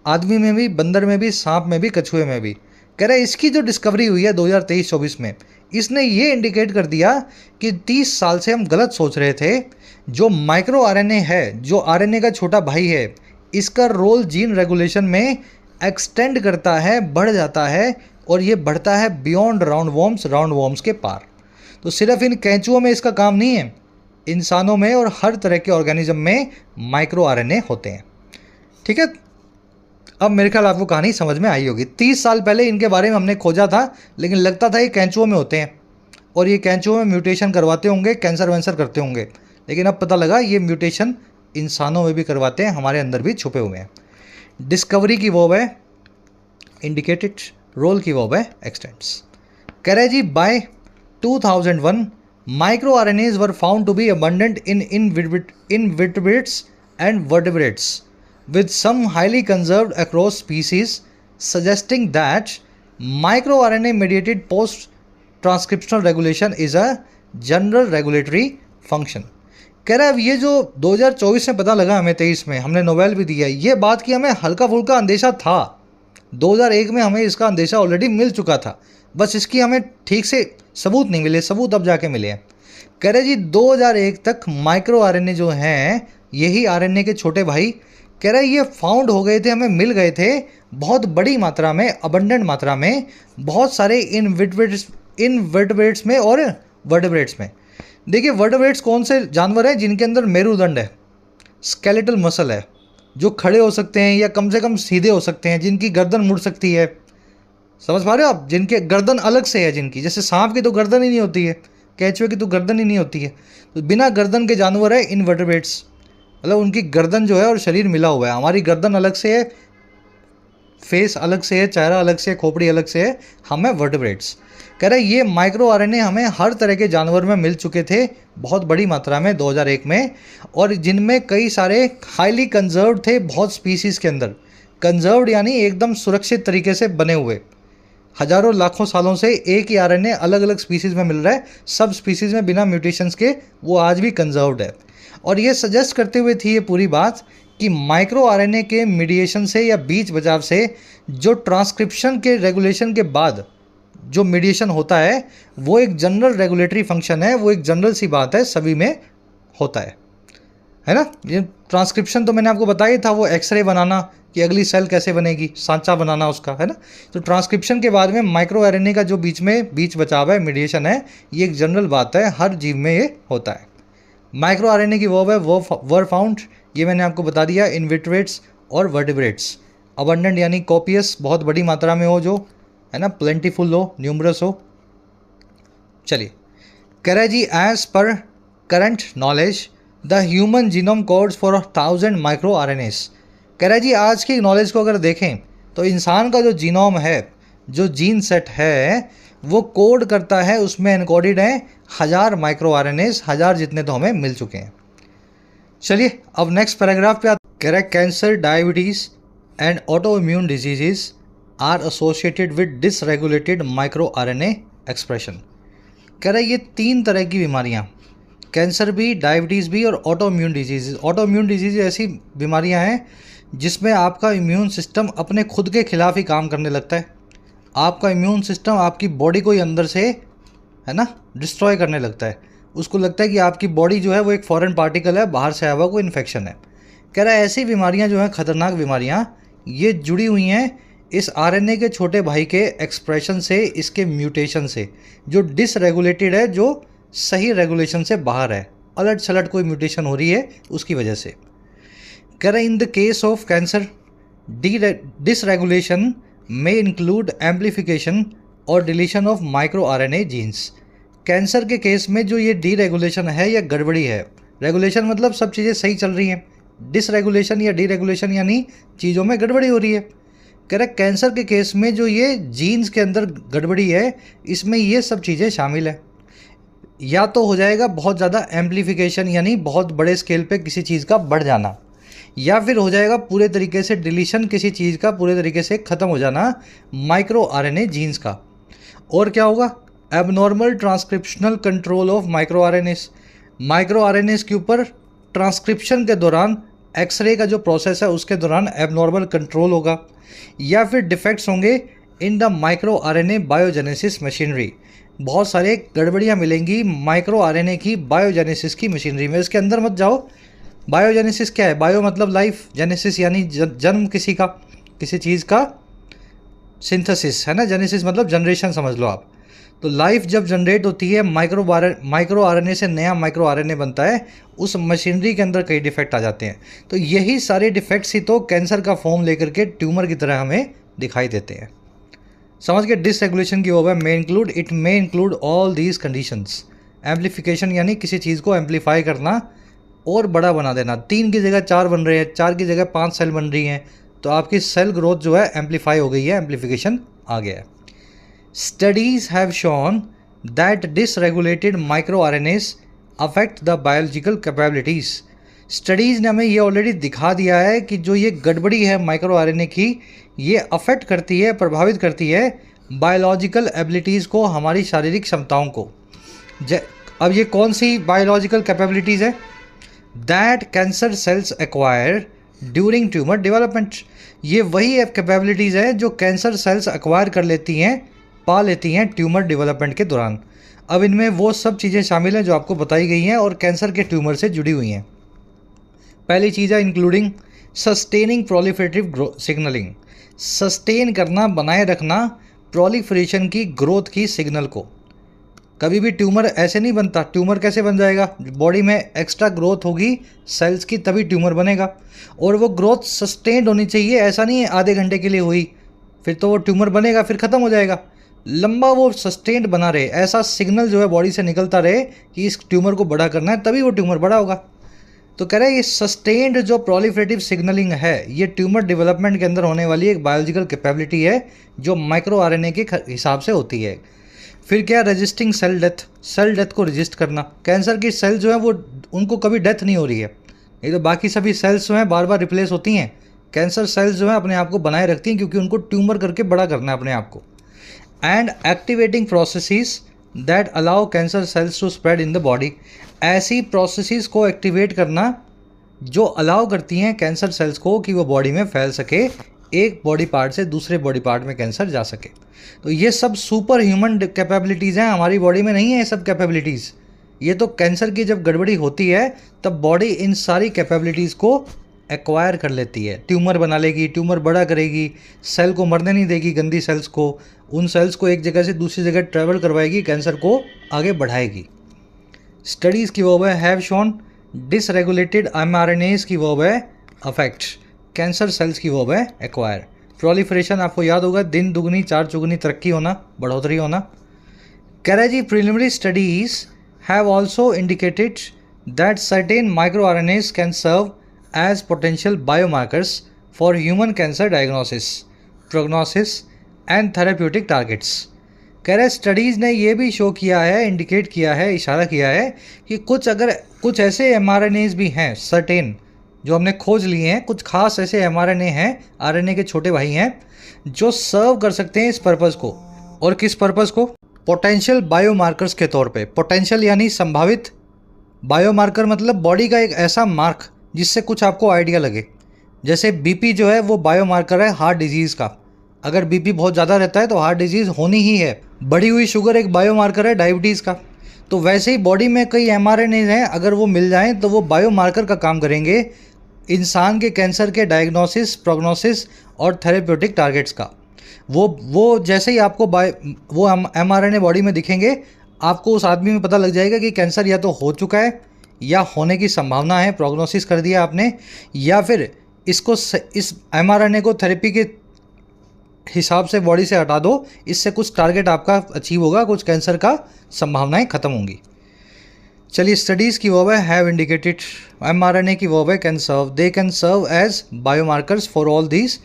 आदमी में भी, बंदर में भी, सांप में भी, कछुए में भी। कह रहा है इसकी जो डिस्कवरी हुई है 2023-24 में, इसने ये इंडिकेट कर दिया कि 30 साल से हम गलत सोच रहे थे। जो माइक्रो आरएनए है, जो आरएनए का छोटा भाई है, इसका रोल जीन रेगुलेशन में एक्सटेंड करता है, बढ़ जाता है, और ये बढ़ता है बियॉन्ड राउंडवॉर्म्स के पार। तो सिर्फ इन कैंचुओं में इसका काम नहीं है, इंसानों में और हर तरह के ऑर्गेनिज्म में माइक्रो आरएनए होते हैं। ठीक है, अब मेरे ख्याल आपको कहानी समझ में आई होगी। 30 साल पहले इनके बारे में हमने खोजा था, लेकिन लगता था ये कैंचुओं में होते हैं और ये कैंचुओं में म्यूटेशन करवाते होंगे, कैंसर वैंसर करते होंगे। लेकिन अब पता लगा ये म्यूटेशन इंसानों में भी करवाते हैं, हमारे अंदर भी छुपे हुए हैं। डिस्कवरी की वर्ब है इंडिकेटेड, रोल की वर्ब है एक्सटेंड्स। कह रहे जी by 2001 micro RNAs were found to be abundant in invertebrates and vertebrates with some highly conserved across species, suggesting that microRNA mediated post-transcriptional regulation is a general regulatory function। कह रहा है अब ये जो 2024 में पता लगा हमें, 23 में हमने नोबेल भी दिया, ये बात की हमें हल्का फुल्का अंदेशा था। 2001 में हमें इसका अंदेशा ऑलरेडी मिल चुका था, बस इसकी हमें ठीक से सबूत नहीं मिले, सबूत अब जाके मिले हैं। कह रहे जी 2001 तक माइक्रो आरएनए जो हैं, यही आरएनए के छोटे भाई, कह रहा है ये फाउंड हो गए थे, हमें मिल गए थे बहुत बड़ी मात्रा में, अबंडेंट मात्रा में, बहुत सारे इनवर्टिब्रेट्स में और वर्टिब्रेट्स में। देखिए वर्टिब्रेट्स कौन से जानवर हैं जिनके अंदर मेरुदंड है, स्केलेटल मसल है, जो खड़े हो सकते हैं या कम से कम सीधे हो सकते हैं, जिनकी गर्दन मुड़ सकती है। समझ पा रहे हो आप, जिनके गर्दन अलग से है, जिनकी, जैसे सांप की तो गर्दन ही नहीं होती है, कैचुए की तो गर्दन ही नहीं होती है, तो बिना गर्दन के जानवर है इनवर्टिब्रेट्स। मतलब उनकी गर्दन जो है और शरीर मिला हुआ है, हमारी गर्दन अलग से है, फेस अलग से है, चेहरा अलग से है, खोपड़ी अलग से है, हम हैं वर्टिब्रेट्स। कह रहे ये माइक्रो आरएनए हमें हर तरह के जानवर में मिल चुके थे बहुत बड़ी मात्रा में 2001 में, और जिनमें कई सारे हाईली कंजर्व्ड थे, बहुत स्पीसीज़ के अंदर। कंजर्व्ड यानी एकदम सुरक्षित तरीके से बने हुए, हजारों लाखों सालों से एक ही आरएनए अलग अलग स्पीसीज़ में मिल रहा है, सब स्पीसीज़ में बिना म्यूटेशंस के, वो आज भी कंजर्व्ड है। और ये सजेस्ट करते हुए थी ये पूरी बात कि माइक्रो आरएनए के मीडिएशन से या बीच बचाव से जो ट्रांसक्रिप्शन के रेगुलेशन के बाद जो मीडिएशन होता है, वो एक जनरल रेगुलेटरी फंक्शन है, वो एक जनरल सी बात है, सभी में होता है ना। ये ट्रांसक्रिप्शन तो मैंने आपको बताया था, वो एक्सरे बनाना कि अगली सेल कैसे बनेगी, सांचा बनाना उसका, है ना। तो ट्रांसक्रिप्शन के बाद में माइक्रो आरएनए का जो बीच बचाव है, मीडिएशन है, ये एक जनरल बात है, हर जीव में ये होता है। माइक्रो आरएनए की वर्ब है वर फाउंड, ये मैंने आपको बता दिया, इनविट्रेट्स और वर्टिब्रेट्स। अबंडेंट यानी कॉपियस, बहुत बड़ी मात्रा में हो, जो है ना, प्लेंटीफुल हो, न्यूमरस हो। चलिए, कह रहा है जी as per current knowledge the human genome codes for 1000 micro RNAs. कह रहा है जी आज की नॉलेज को अगर देखें तो इंसान का जो जीनोम है, जो जीन सेट है, वो कोड करता है, उसमें एनकोडेड है 1000 माइक्रो आरएनएस, 1000 जितने तो हमें मिल चुके हैं। चलिए अब नेक्स्ट पैराग्राफ पे कह रहा है cancer, diabetes and autoimmune diseases are associated with dysregulated micro RNA expression. कह रहा है ये 3 तरह की बीमारियाँ, कैंसर भी, डायबिटीज़ भी और auto immune disease. Auto immune disease ऐसी बीमारियां हैं जिसमें आपका इम्यून सिस्टम अपने खुद के खिलाफ ही काम करने लगता है। आपका इम्यून सिस्टम आपकी बॉडी को ही अंदर से, है ना, डिस्ट्रॉय करने लगता है। उसको लगता है कि आपकी बॉडी जो है वो एक फॉरेन पार्टिकल है, बाहर से आया हुआ कोई इन्फेक्शन है। कह रहा है ऐसी बीमारियां जो हैं, खतरनाक बीमारियां, ये जुड़ी हुई हैं इस आरएनए के छोटे भाई के एक्सप्रेशन से, इसके म्यूटेशन से, जो डिसरेगुलेटेड है, जो सही रेगुलेशन से बाहर है, अलट सलट कोई म्यूटेशन हो रही है उसकी वजह से। कह रहे in the case of cancer, dysregulation में इंक्लूड एम्प्लीफिकेशन और deletion of micro RNA genes. Cancer के केस में जो ये डीरेगुलेशन है या गड़बड़ी है, रेगुलेशन मतलब सब चीज़ें सही चल रही हैं, डिसरेगुलेशन या डीरेगुलेशन यानी चीज़ों में गड़बड़ी हो रही है। कह रहे कैंसर के केस में जो ये जीन्स के अंदर गड़बड़ी है, इसमें ये सब चीज़ें शामिल है। या तो हो जाएगा बहुत ज़्यादा एम्प्लीफिकेशन यानी बहुत बड़े स्केल पे किसी चीज़ का बढ़ जाना, या फिर हो जाएगा पूरे तरीके से डिलीशन, किसी चीज़ का पूरे तरीके से ख़त्म हो जाना माइक्रो आरएनए जीन्स का। और क्या होगा, abnormal transcriptional control of micro RNS. Micro RNS के ऊपर ट्रांसक्रिप्शन के दौरान, एक्सरे का जो प्रोसेस है उसके दौरान एबनॉर्मल कंट्रोल होगा, या फिर डिफेक्ट्स होंगे in the micro RNA biogenesis machinery. बहुत सारे गड़बड़ियाँ मिलेंगी माइक्रो आरएनए की बायोजेनेसिस की मशीनरी में। इसके अंदर मत जाओ। बायोजेनेसिस क्या है? बायो मतलब लाइफ, जेनेसिस यानी जन्म किसी का, किसी चीज़ का सिंथेसिस, है ना। जेनेसिस मतलब जनरेशन समझ लो आप। तो लाइफ जब जनरेट होती है, माइक्रो आरएनए से नया माइक्रो आरएनए बनता है, उस मशीनरी के अंदर कई डिफेक्ट आ जाते हैं। तो यही सारे डिफेक्ट्स ही तो कैंसर का फॉर्म लेकर के ट्यूमर की तरह हमें दिखाई देते हैं। समझ के डिसरेगुलेशन की होगा it may include all these conditions. Amplification यानी किसी चीज़ को एम्पलीफाई करना और बड़ा बना देना। 3 की जगह 4 बन रहे हैं, 4 की जगह 5 सेल बन रही हैं, तो आपकी सेल ग्रोथ जो है एम्पलीफाई हो गई है, एम्पलीफिकेशन आ गया है। Studies have shown that dysregulated micro RNS affect the biological capabilities. Studies ने हमें ये ऑलरेडी दिखा दिया है कि जो ये गड़बड़ी है माइक्रो आरएनए की, ये अफेक्ट करती है, प्रभावित करती है बायोलॉजिकल एबिलिटीज़ को, हमारी शारीरिक क्षमताओं को। अब ये कौन सी बायोलॉजिकल कैपेबिलिटीज़ है? That cancer cells acquire during tumour development. ये वही कैपेबिलिटीज़ है जो कैंसर सेल्स एक्वायर कर लेती हैं, पा लेती हैं ट्यूमर डेवलपमेंट के दौरान। अब इनमें वो सब चीज़ें शामिल हैं जो आपको बताई गई हैं और कैंसर के ट्यूमर से जुड़ी हुई हैं। पहली चीज़ है including sustaining proliferative signalling. Sustain करना, बनाए रखना प्रोलिफरेशन की, ग्रोथ की सिग्नल को। कभी भी ट्यूमर ऐसे नहीं बनता। ट्यूमर कैसे बन जाएगा? बॉडी में एक्स्ट्रा ग्रोथ होगी सेल्स की, तभी ट्यूमर बनेगा। और वो ग्रोथ सस्टेन्ड होनी चाहिए। ऐसा नहीं है आधे घंटे के लिए हुई फिर तो वो ट्यूमर बनेगा फिर ख़त्म हो जाएगा। लंबा वो सस्टेन्ड बना रहे, ऐसा सिग्नल जो है बॉडी से निकलता रहे कि इस ट्यूमर को बड़ा करना है, तभी वो ट्यूमर बड़ा होगा। तो कह रहे हैं ये सस्टेन्ड जो प्रोलिफरेटिव सिग्नलिंग है, ये ट्यूमर डेवलपमेंट के अंदर होने वाली एक बायोलॉजिकल कैपेबिलिटी है जो माइक्रो आरएनए के हिसाब से होती है। फिर क्या? Resisting cell death. Cell death को रजिस्ट करना। कैंसर की सेल जो है वो, उनको कभी डेथ नहीं हो रही है। ये तो बाकी सभी सेल्स जो हैं बार बार रिप्लेस होती हैं, कैंसर सेल्स जो है अपने आप को बनाए रखती हैं क्योंकि उनको ट्यूमर करके बड़ा करना है अपने आप को। And activating processes that allow cancer cells to spread in the body. ऐसी प्रोसेसेस को एक्टिवेट करना जो अलाउ करती हैं कैंसर सेल्स को कि वो बॉडी में फैल सके, एक बॉडी पार्ट से दूसरे बॉडी पार्ट में कैंसर जा सके। तो ये सब सुपर ह्यूमन कैपेबिलिटीज़ हैं, हमारी बॉडी में नहीं है ये सब कैपेबिलिटीज़। ये तो कैंसर की जब गड़बड़ी होती है तब बॉडी इन सारी कैपेबिलिटीज़ को एक्वायर कर लेती है। ट्यूमर बना लेगी, ट्यूमर बड़ा करेगी, सेल को मरने नहीं देगी, गंदी सेल्स को, उन सेल्स को एक जगह से दूसरी जगह ट्रैवल करवाएगी, कैंसर को आगे बढ़ाएगी। स्टडीज़ की वो है हैव शोन डिसरेगुलेटेड mRNAs की वो है अफेक्ट कैंसर सेल्स की वो है एक्वायर। प्रोलिफरेशन आपको याद होगा, दिन दुगनी चार चुगनी तरक्की होना, बढ़ोतरी होना। कह रहा है जी preliminary studies have also indicated that certain micro RNAs can serve as potential biomarkers for human cancer diagnosis. Prognosis and therapeutic targets. कह रहे स्टडीज़ ने ये भी शो किया है, इंडिकेट किया है, इशारा किया है कि कुछ ऐसे mRNAs भी हैं सर्टेन जो हमने खोज लिए हैं, कुछ खास ऐसे mRNA हैं, RNA के छोटे भाई हैं जो सर्व कर सकते हैं इस पर्पज़ को। और किस पर्पज़ को? पोटेंशियल बायोमार्कर्स के तौर पे। पोटेंशियल यानी संभावित, बायोमार्कर मतलब बॉडी का एक ऐसा मार्क जिससे कुछ आपको आइडिया लगे। जैसे बीपी जो है वो बायोमार्कर है हार्ट डिजीज़ का। अगर बीपी बहुत ज़्यादा रहता है तो हार्ट डिजीज़ होनी ही है। बढ़ी हुई शुगर एक बायोमार्कर है डायबिटीज़ का। तो वैसे ही बॉडी में कई mRNAs हैं, अगर वो मिल जाएं तो वो बायोमार्कर का काम करेंगे इंसान के कैंसर के डायग्नोसिस, प्रोग्नोसिस और थेरेप्यूटिक टारगेट्स का। वो जैसे ही आपको वो mRNA बॉडी में दिखेंगे, आपको उस आदमी में पता लग जाएगा कि कैंसर या तो हो चुका है या होने की संभावना है, प्रोग्नोसिस कर दिया आपने, या फिर इस mRNA को थेरेपी के हिसाब से बॉडी से हटा दो, इससे कुछ टारगेट आपका अचीव होगा, कुछ कैंसर का संभावनाएं खत्म होंगी। चलिए स्टडीज़ की वर्ब है हैव इंडिकेटेड, mRNA की वर्ब है can serve, they can serve as biomarkers for all these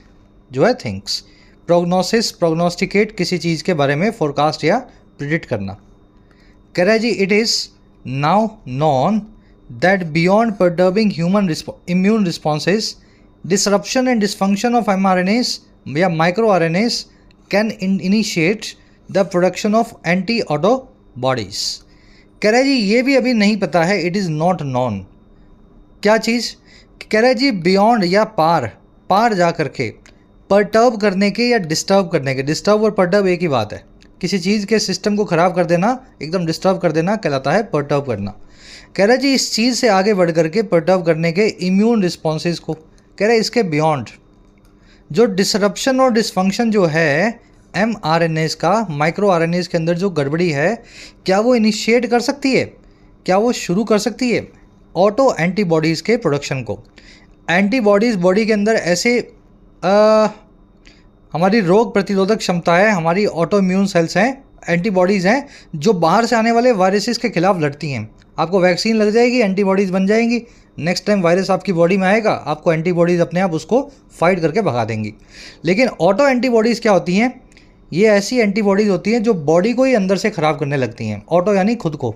जो है थिंग्स। प्रोग्नोसिस, प्रोग्नोस्टिकेट, किसी चीज़ के बारे में फोरकास्ट या प्रिडिक्ट करना। कह रहा है जी it is now known that beyond perturbing human immune responses, disruption and dysfunction of mRNAs या micro RNAs can initiate the production of anti autobodies. कह रहा है जी ये भी अभी नहीं पता है, इट इज़ नॉट नॉन। क्या चीज़? कह रहा है जी बियॉन्ड या पार जा करके परटर्ब करने के या डिस्टर्ब करने के। डिस्टर्ब और परटर्ब एक ही बात है। किसी चीज़ के सिस्टम को ख़राब कर देना, एकदम डिस्टर्ब कर देना कहलाता है परटर्ब करना। कह रहा है जी इस चीज़ से आगे बढ़ करके परटर्ब करने के इम्यून रिस्पॉन्सेज को, कह रहा है इसके बियॉन्ड जो डिसरप्शन और डिसफंक्शन जो है mRNAs का, माइक्रो RNAs के अंदर जो गड़बड़ी है, क्या वो इनिशिएट कर सकती है, क्या वो शुरू कर सकती है ऑटो एंटीबॉडीज़ के प्रोडक्शन को। एंटीबॉडीज़ बॉडी के अंदर ऐसे हमारी रोग प्रतिरोधक क्षमता है, हमारी ऑटो इम्यून सेल्स हैं, एंटीबॉडीज़ हैं जो बाहर से आने वाले वायरसेस के खिलाफ लड़ती हैं। आपको वैक्सीन लग जाएगी, एंटीबॉडीज़ बन जाएंगी, नेक्स्ट टाइम वायरस आपकी बॉडी में आएगा, आपको एंटीबॉडीज़ अपने आप उसको फाइट करके भगा देंगी। लेकिन ऑटो एंटीबॉडीज़ क्या होती हैं? ये ऐसी एंटीबॉडीज़ होती हैं जो बॉडी को ही अंदर से ख़राब करने लगती हैं। ऑटो यानी खुद को।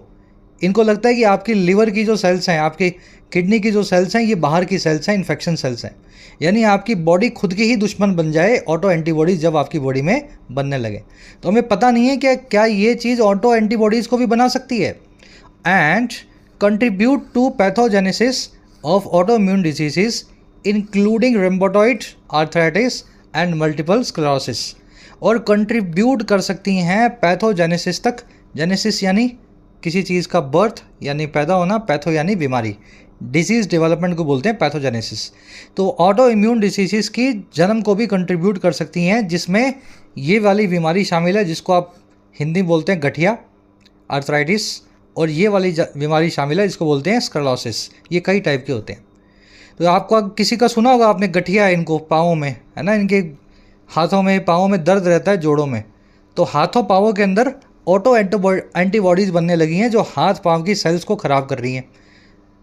इनको लगता है कि आपकी लिवर की जो सेल्स हैं, आपकी किडनी की जो सेल्स हैं, ये बाहर की सेल्स हैं, इन्फेक्शन सेल्स हैं। यानी आपकी बॉडी खुद की ही दुश्मन बन जाए ऑटो एंटीबॉडीज़ जब आपकी बॉडी में बनने लगे। तो हमें पता नहीं है कि क्या ये चीज़ ऑटो एंटीबॉडीज़ को भी बना सकती है and contribute to pathogenesis of autoimmune diseases including rheumatoid arthritis and multiple sclerosis, और कंट्रीब्यूट कर सकती हैं पैथोजेनेसिस तक। जेनेसिस यानी किसी चीज़ का बर्थ यानी पैदा होना, पैथो यानी बीमारी, डिजीज़ डेवलपमेंट को बोलते हैं पैथोजेनेसिस। तो ऑटो इम्यून डिसीज़ की जन्म को भी कंट्रीब्यूट कर सकती हैं, जिसमें ये वाली बीमारी शामिल है जिसको आप हिंदी में बोलते हैं गठिया, आर्थराइटिस, और ये वाली बीमारी शामिल है जिसको बोलते हैं स्क्लेरोसिस। ये कई टाइप के होते हैं। तो आपको किसी का सुना होगा आपने, गठिया है इनको पाँवों में, है ना, इनके हाथों में पाँवों में दर्द रहता है, जोड़ों में। तो हाथों पाँवों के अंदर ऑटो एंटीबॉडीज़ बनने लगी हैं जो हाथ पाँव की सेल्स को ख़राब कर रही हैं,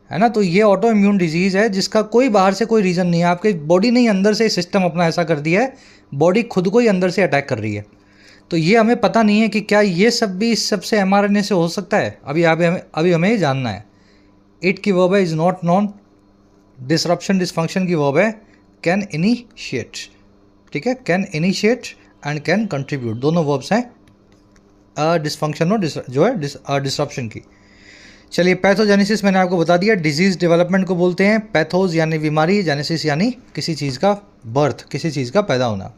है ना। तो ये ऑटो इम्यून डिजीज़ है जिसका कोई बाहर से कोई रीज़न नहीं है। आपकी बॉडी ने अंदर से सिस्टम अपना ऐसा कर दिया है, बॉडी खुद को ही अंदर से अटैक कर रही है। तो ये हमें पता नहीं है कि क्या ये सब भी इस सबसे mRNA से हो सकता है। अभी हमें जानना है। इट की वर्ब है is not non, disruption dysfunction की वर्ब है कैन इनिशिएट, ठीक है, can initiate and can contribute, दोनों वर्ब्स हैं डिसफंक्शन और जो है डिसरप्शन की। चलिए पैथोजेनेसिस मैंने आपको बता दिया, डिजीज़ डेवलपमेंट को बोलते हैं। पैथोज यानी बीमारी, जेनेसिस यानी किसी चीज़ का बर्थ, किसी चीज़ का पैदा होना।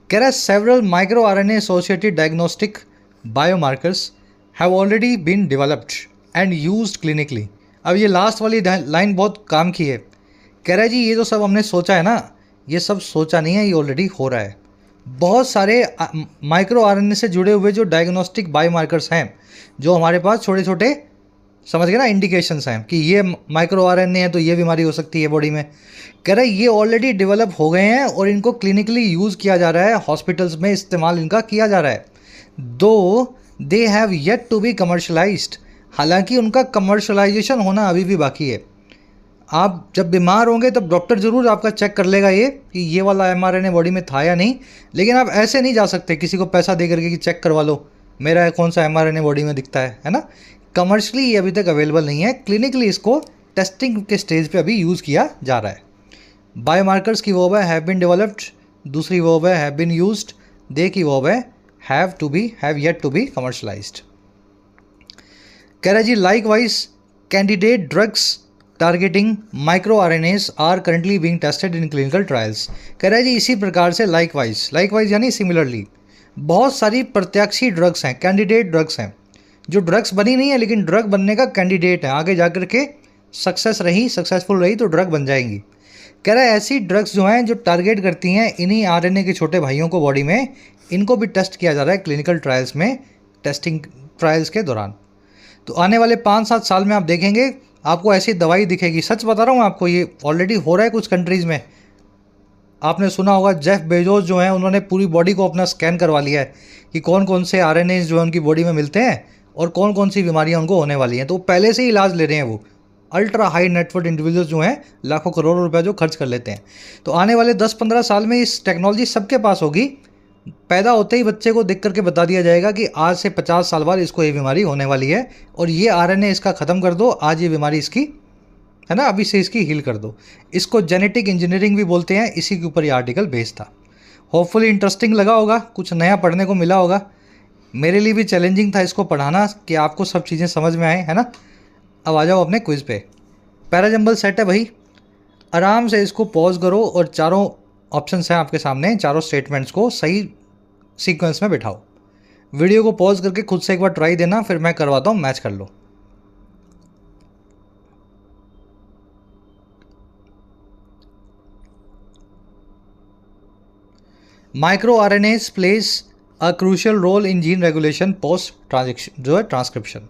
कह रहा है several micro RNA associated diagnostic biomarkers have already been developed and used clinically. अब ये लास्ट वाली लाइन बहुत काम की है। कह रहा है जी ये जो सब हमने सोचा है ना, ये सब सोचा नहीं है, ये ऑलरेडी हो रहा है। बहुत सारे माइक्रो RNA से जुड़े हुए जो डायग्नोस्टिक बायोमार्कर्स हैं, जो हमारे पास छोटे छोटे, समझ गए ना, इंडिकेशंस हैं कि ये माइक्रो RNA है तो ये बीमारी हो सकती है बॉडी में। कह रहा है ये ऑलरेडी डेवलप हो गए हैं और इनको क्लिनिकली यूज़ किया जा रहा है, हॉस्पिटल्स में इस्तेमाल इनका किया जा रहा है। Though they have yet to be commercialised, हालांकि उनका कमर्शलाइजेशन होना अभी भी बाकी है। आप जब बीमार होंगे तब डॉक्टर ज़रूर आपका चेक कर लेगा ये कि ये वाला mRNA बॉडी में था या नहीं, लेकिन आप ऐसे नहीं जा सकते किसी को पैसा दे करके कि चेक करवा लो मेरा कौन सा mRNA बॉडी में दिखता है ना। कमर्शियली ये अभी तक अवेलेबल नहीं है, क्लिनिकली इसको टेस्टिंग के स्टेज पे अभी यूज़ किया जा रहा है। बायोमार्कर्स की वर्ब है हैव बीन डेवलप्ड, दूसरी वर्ब है हैव बीन यूज्ड, दे की वर्ब है have yet to be commercialised. कह रहा है जी likewise candidate drugs targeting micro RNAs are currently being tested in clinical trials. कह रहा है जी इसी प्रकार से लाइक वाइज यानी सिमिलरली बहुत सारी प्रत्याशी ड्रग्स हैं, कैंडिडेट ड्रग्स हैं, जो ड्रग्स बनी नहीं है लेकिन ड्रग बनने का कैंडिडेट है, आगे जाकर के सक्सेसफुल रही तो ड्रग बन जाएंगी। कह रहा है ऐसी ड्रग्स जो हैं जो टारगेट करती हैं इन्हीं आरएनए के छोटे भाइयों को बॉडी में, इनको भी टेस्ट किया जा रहा है क्लिनिकल ट्रायल्स में, टेस्टिंग ट्रायल्स के दौरान। तो आने वाले 5-7 साल में आप देखेंगे आपको ऐसी दवाई दिखेगी। सच बता रहा हूँ आपको, ये ऑलरेडी हो रहा है कुछ कंट्रीज़ में। आपने सुना होगा जेफ बेजोस जो हैं उन्होंने पूरी बॉडी को अपना स्कैन करवा लिया है कि कौन कौन से आरएनए जो है उनकी बॉडी में मिलते हैं और कौन कौन सी बीमारियां उनको होने वाली हैं, तो पहले से ही इलाज ले रहे हैं। वो अल्ट्रा हाई नेटवर्थ इंडिविजुअल्स जो हैं लाखों करोड़ों रुपए जो खर्च कर लेते हैं। तो आने वाले 10-15 साल में इस टेक्नोलॉजी सबके पास होगी। पैदा होते ही बच्चे को देख करके बता दिया जाएगा कि आज से 50 साल बाद इसको ये बीमारी होने वाली है और ये आरएनए इसका ख़त्म कर दो, आज ये बीमारी इसकी है ना, अभी से इसकी हील कर दो। इसको जेनेटिक इंजीनियरिंग भी बोलते हैं। इसी के ऊपर ये आर्टिकल बेस्ड था। होपफुली इंटरेस्टिंग लगा होगा, कुछ नया पढ़ने को मिला होगा। मेरे लिए भी चैलेंजिंग था इसको पढ़ाना कि आपको सब चीज़ें समझ में आए, है ना। अब आ जाओ अपने क्विज़ पे। पैराजंबल सेट है भाई, आराम से इसको पॉज करो और चारों ऑप्शंस हैं आपके सामने, चारों स्टेटमेंट्स को सही सीक्वेंस में बिठाओ। वीडियो को पॉज करके खुद से एक बार ट्राई देना, फिर मैं करवाता हूँ, मैच कर लो। Micro RNAs plays a crucial role in gene regulation post transaction जो है ट्रांसक्रिप्शन।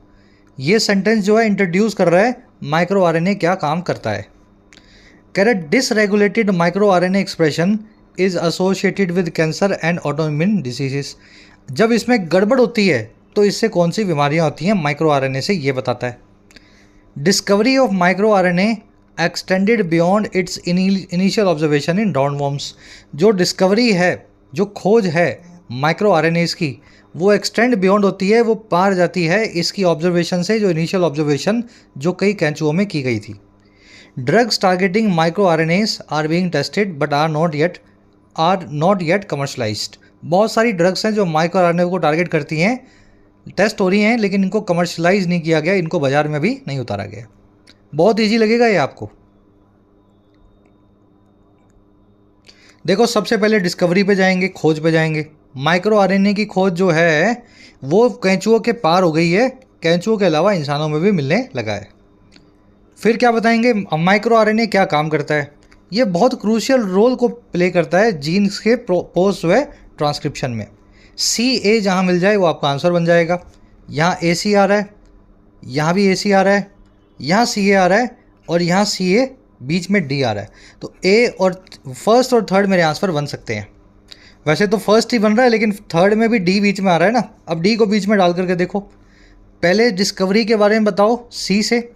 ये सेंटेंस जो है इंट्रोड्यूस कर रहा है माइक्रो आरएनए क्या काम करता है। कह रहा है dysregulated micro RNA expression is associated with cancer and autoimmune diseases. जब इसमें गड़बड़ होती है तो इससे कौन सी बीमारियां होती हैं माइक्रो आरएनए से, ये बताता है। Discovery of micro RNA extended beyond its initial observation in roundworms. जो डिस्कवरी है, जो खोज है माइक्रो आरएनएस की, वो एक्सटेंड बियॉन्ड होती है, वो पार जाती है इसकी ऑब्जर्वेशन से, जो इनिशियल ऑब्जर्वेशन जो कई कैंचुओं में की गई थी। Drugs targeting micro RNAs are being tested but are not yet commercialised. बहुत सारी ड्रग्स हैं जो माइक्रो आरएनए को टारगेट करती हैं, टेस्ट हो रही हैं, लेकिन इनको कमर्शलाइज नहीं किया गया, इनको बाजार में भी नहीं उतारा गया। बहुत ईजी लगेगा ये आपको। देखो सबसे पहले डिस्कवरी पे जाएंगे, खोज पे जाएंगे। माइक्रो आरएनए की खोज जो है वो कैंचुओं के पार हो गई है, कैंचुओं के अलावा इंसानों में भी मिलने लगा है। फिर क्या बताएंगे माइक्रो आरएनए क्या काम करता है। ये बहुत क्रूशियल रोल को प्ले करता है जीन्स के पोस्ट व ट्रांसक्रिप्शन में। CA जहाँ मिल जाए वो आपका आंसर बन जाएगा। यहाँ AC आ रहा है, यहाँ भी AC आ रहा है, यहाँ CA आ रहा है और यहाँ CA बीच में D आ रहा है। तो A और फर्स्ट और थर्ड मेरे आंसर बन सकते हैं। वैसे तो फर्स्ट ही बन रहा है लेकिन थर्ड में भी D बीच में आ रहा है ना। अब D को बीच में डाल करके देखो। पहले डिस्कवरी के बारे में बताओ C से,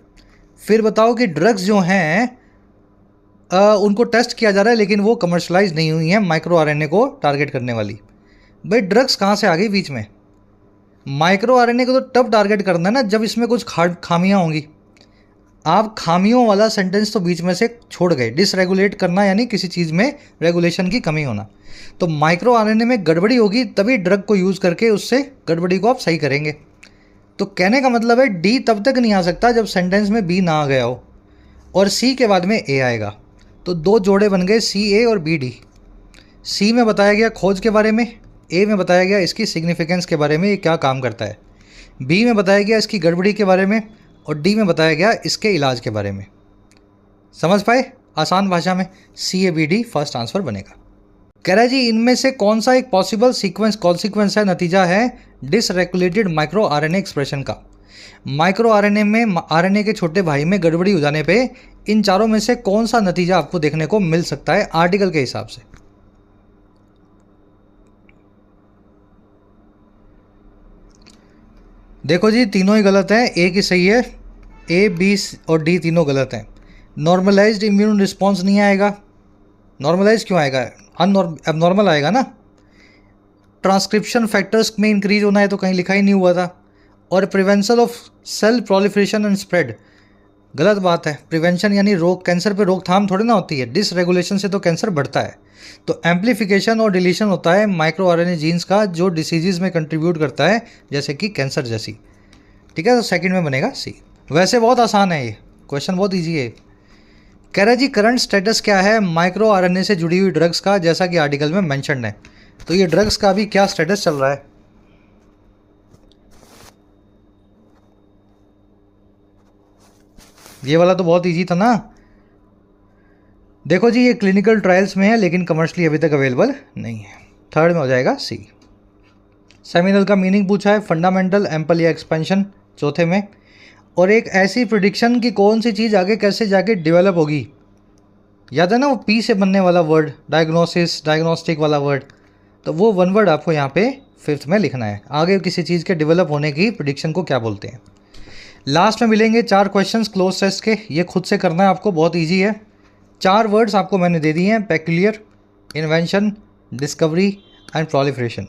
फिर बताओ कि ड्रग्स जो हैं उनको टेस्ट किया जा रहा है लेकिन वो कमर्शलाइज नहीं हुई हैं माइक्रो आरएनए को टारगेट करने वाली। भाई ड्रग्स कहाँ से आ गई बीच में। माइक्रो आरएनए को तो तब टारगेट करना है ना जब इसमें कुछ खामियां होंगी। आप खामियों वाला सेंटेंस तो बीच में से छोड़ गए। डिसरेगुलेट करना यानी किसी चीज़ में रेगुलेशन की कमी होना। तो माइक्रो आरएनए में गड़बड़ी होगी तभी ड्रग को यूज़ करके उससे गड़बड़ी को आप सही करेंगे। तो कहने का मतलब है D तब तक नहीं आ सकता जब सेंटेंस में B ना आ गया हो और C के बाद में A आएगा। तो दो जोड़े बन गए CA और BD। C में बताया गया खोज के बारे में, A में बताया गया इसकी सिग्निफिकेंस के बारे में, ये क्या काम करता है। B में बताया गया इसकी गड़बड़ी के बारे में और D में बताया गया इसके इलाज के बारे में। समझ पाए आसान भाषा में। CABD फर्स्ट आंसर बनेगा। कह रहा है जी इनमें से कौन सा एक पॉसिबल कॉन्सिक्वेंस है, नतीजा है डिसरेगुलेटेड माइक्रो आरएनए एक्सप्रेशन का। माइक्रो आरएनए में आरएनए के छोटे भाई में गड़बड़ी हो जाने पे इन चारों में से कौन सा नतीजा आपको देखने को मिल सकता है आर्टिकल के हिसाब से। देखो जी तीनों ही गलत हैं, A की सही है, A, B और D तीनों गलत हैं। नॉर्मलाइज्ड इम्यून रिस्पॉन्स नहीं आएगा। नॉर्मलाइज क्यों आएगा? एबनॉर्मल आएगा ना। ट्रांसक्रिप्शन फैक्टर्स में इंक्रीज होना है तो कहीं लिखा ही नहीं हुआ था। और prevention of cell proliferation and spread, गलत बात है। प्रिवेंशन यानी रोग, कैंसर पे रोकथाम थोड़ी ना होती है। डिसरेगुलेशन से तो कैंसर बढ़ता है। तो एम्प्लीफिकेशन और डिलीशन होता है माइक्रो आरएनए जीन्स का, जो डिसीजेज में कंट्रीब्यूट करता है, जैसे कि कैंसर जैसी। ठीक है, तो सेकंड में बनेगा सी। वैसे बहुत आसान है ये क्वेश्चन, बहुत इजी है। कह रहा है जी करंट स्टेटस क्या है माइक्रो आरएनए से जुड़ी हुई ड्रग्स का, जैसा कि आर्टिकल में मेंशन्ड है। तो ये ड्रग्स का अभी क्या स्टेटस चल रहा है? ये वाला तो बहुत इजी था ना। देखो जी, ये क्लिनिकल ट्रायल्स में है लेकिन कमर्शियली अभी तक अवेलेबल नहीं है। थर्ड में हो जाएगा सी। सेमिनल का मीनिंग पूछा है, फंडामेंटल, एम्पल या एक्सपेंशन, चौथे में। और एक ऐसी प्रिडिक्शन कि कौन सी चीज़ आगे कैसे जाके डेवलप होगी, याद है ना वो पी से बनने वाला वर्ड, डायग्नोसिस, डायग्नोस्टिक वाला वर्ड। तो वो वन वर्ड आपको यहाँ पे फिफ्थ में लिखना है, आगे किसी चीज़ के डेवलप होने की प्रिडिक्शन को क्या बोलते हैं। लास्ट में मिलेंगे 4 क्वेश्चंस क्लोज टेस्ट के, ये खुद से करना है आपको, बहुत ईजी है। 4 वर्ड्स आपको मैंने दे दिए हैं, peculiar, invention, discovery and proliferation.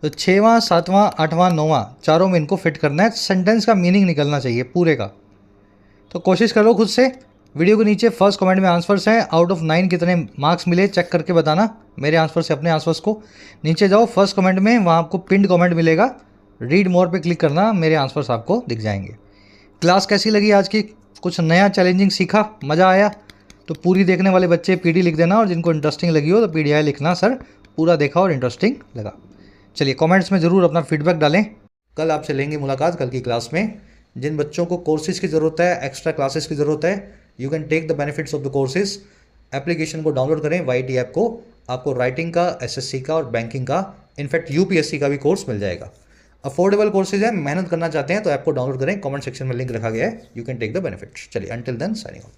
तो 6वां, 7वां, 8वां, 9वां, चारों में इनको फिट करना है। सेंटेंस का मीनिंग निकलना चाहिए पूरे का। तो कोशिश करो खुद से। वीडियो के नीचे फर्स्ट कमेंट में आंसर्स हैं, आउट ऑफ 9 कितने मार्क्स मिले चेक करके बताना, मेरे आंसर से अपने आंसर्स को। नीचे जाओ फर्स्ट कमेंट में, वहाँ आपको पिंड कमेंट मिलेगा, रीड मोर पे क्लिक करना, मेरे आंसर्स आपको दिख जाएंगे। क्लास कैसी लगी आज की? कुछ नया चैलेंजिंग सीखा, मज़ा आया? तो पूरी देखने वाले बच्चे पीडी लिख देना, और जिनको इंटरेस्टिंग लगी हो तो पीडीआई लिखना, सर पूरा देखा और इंटरेस्टिंग लगा। चलिए कमेंट्स में ज़रूर अपना फीडबैक डालें। कल आपसे लेंगे मुलाकात कल की क्लास में। जिन बच्चों को कोर्सेज की ज़रूरत है, एक्स्ट्रा क्लासेस की ज़रूरत है, you can take the benefits of the courses. Application को डाउनलोड करें, YT ऐप को, आपको राइटिंग का, SSC का और बैंकिंग का, इनफैक्ट UPSC का भी कोर्स मिल जाएगा। अफोर्डेबल कोर्सेज है, मेहनत करना चाहते हैं तो ऐप को डाउनलोड करें, कमेंट सेक्शन में लिंक रखा गया है, you can take the benefits. चलिए अंटिल देन साइनिंग आउट।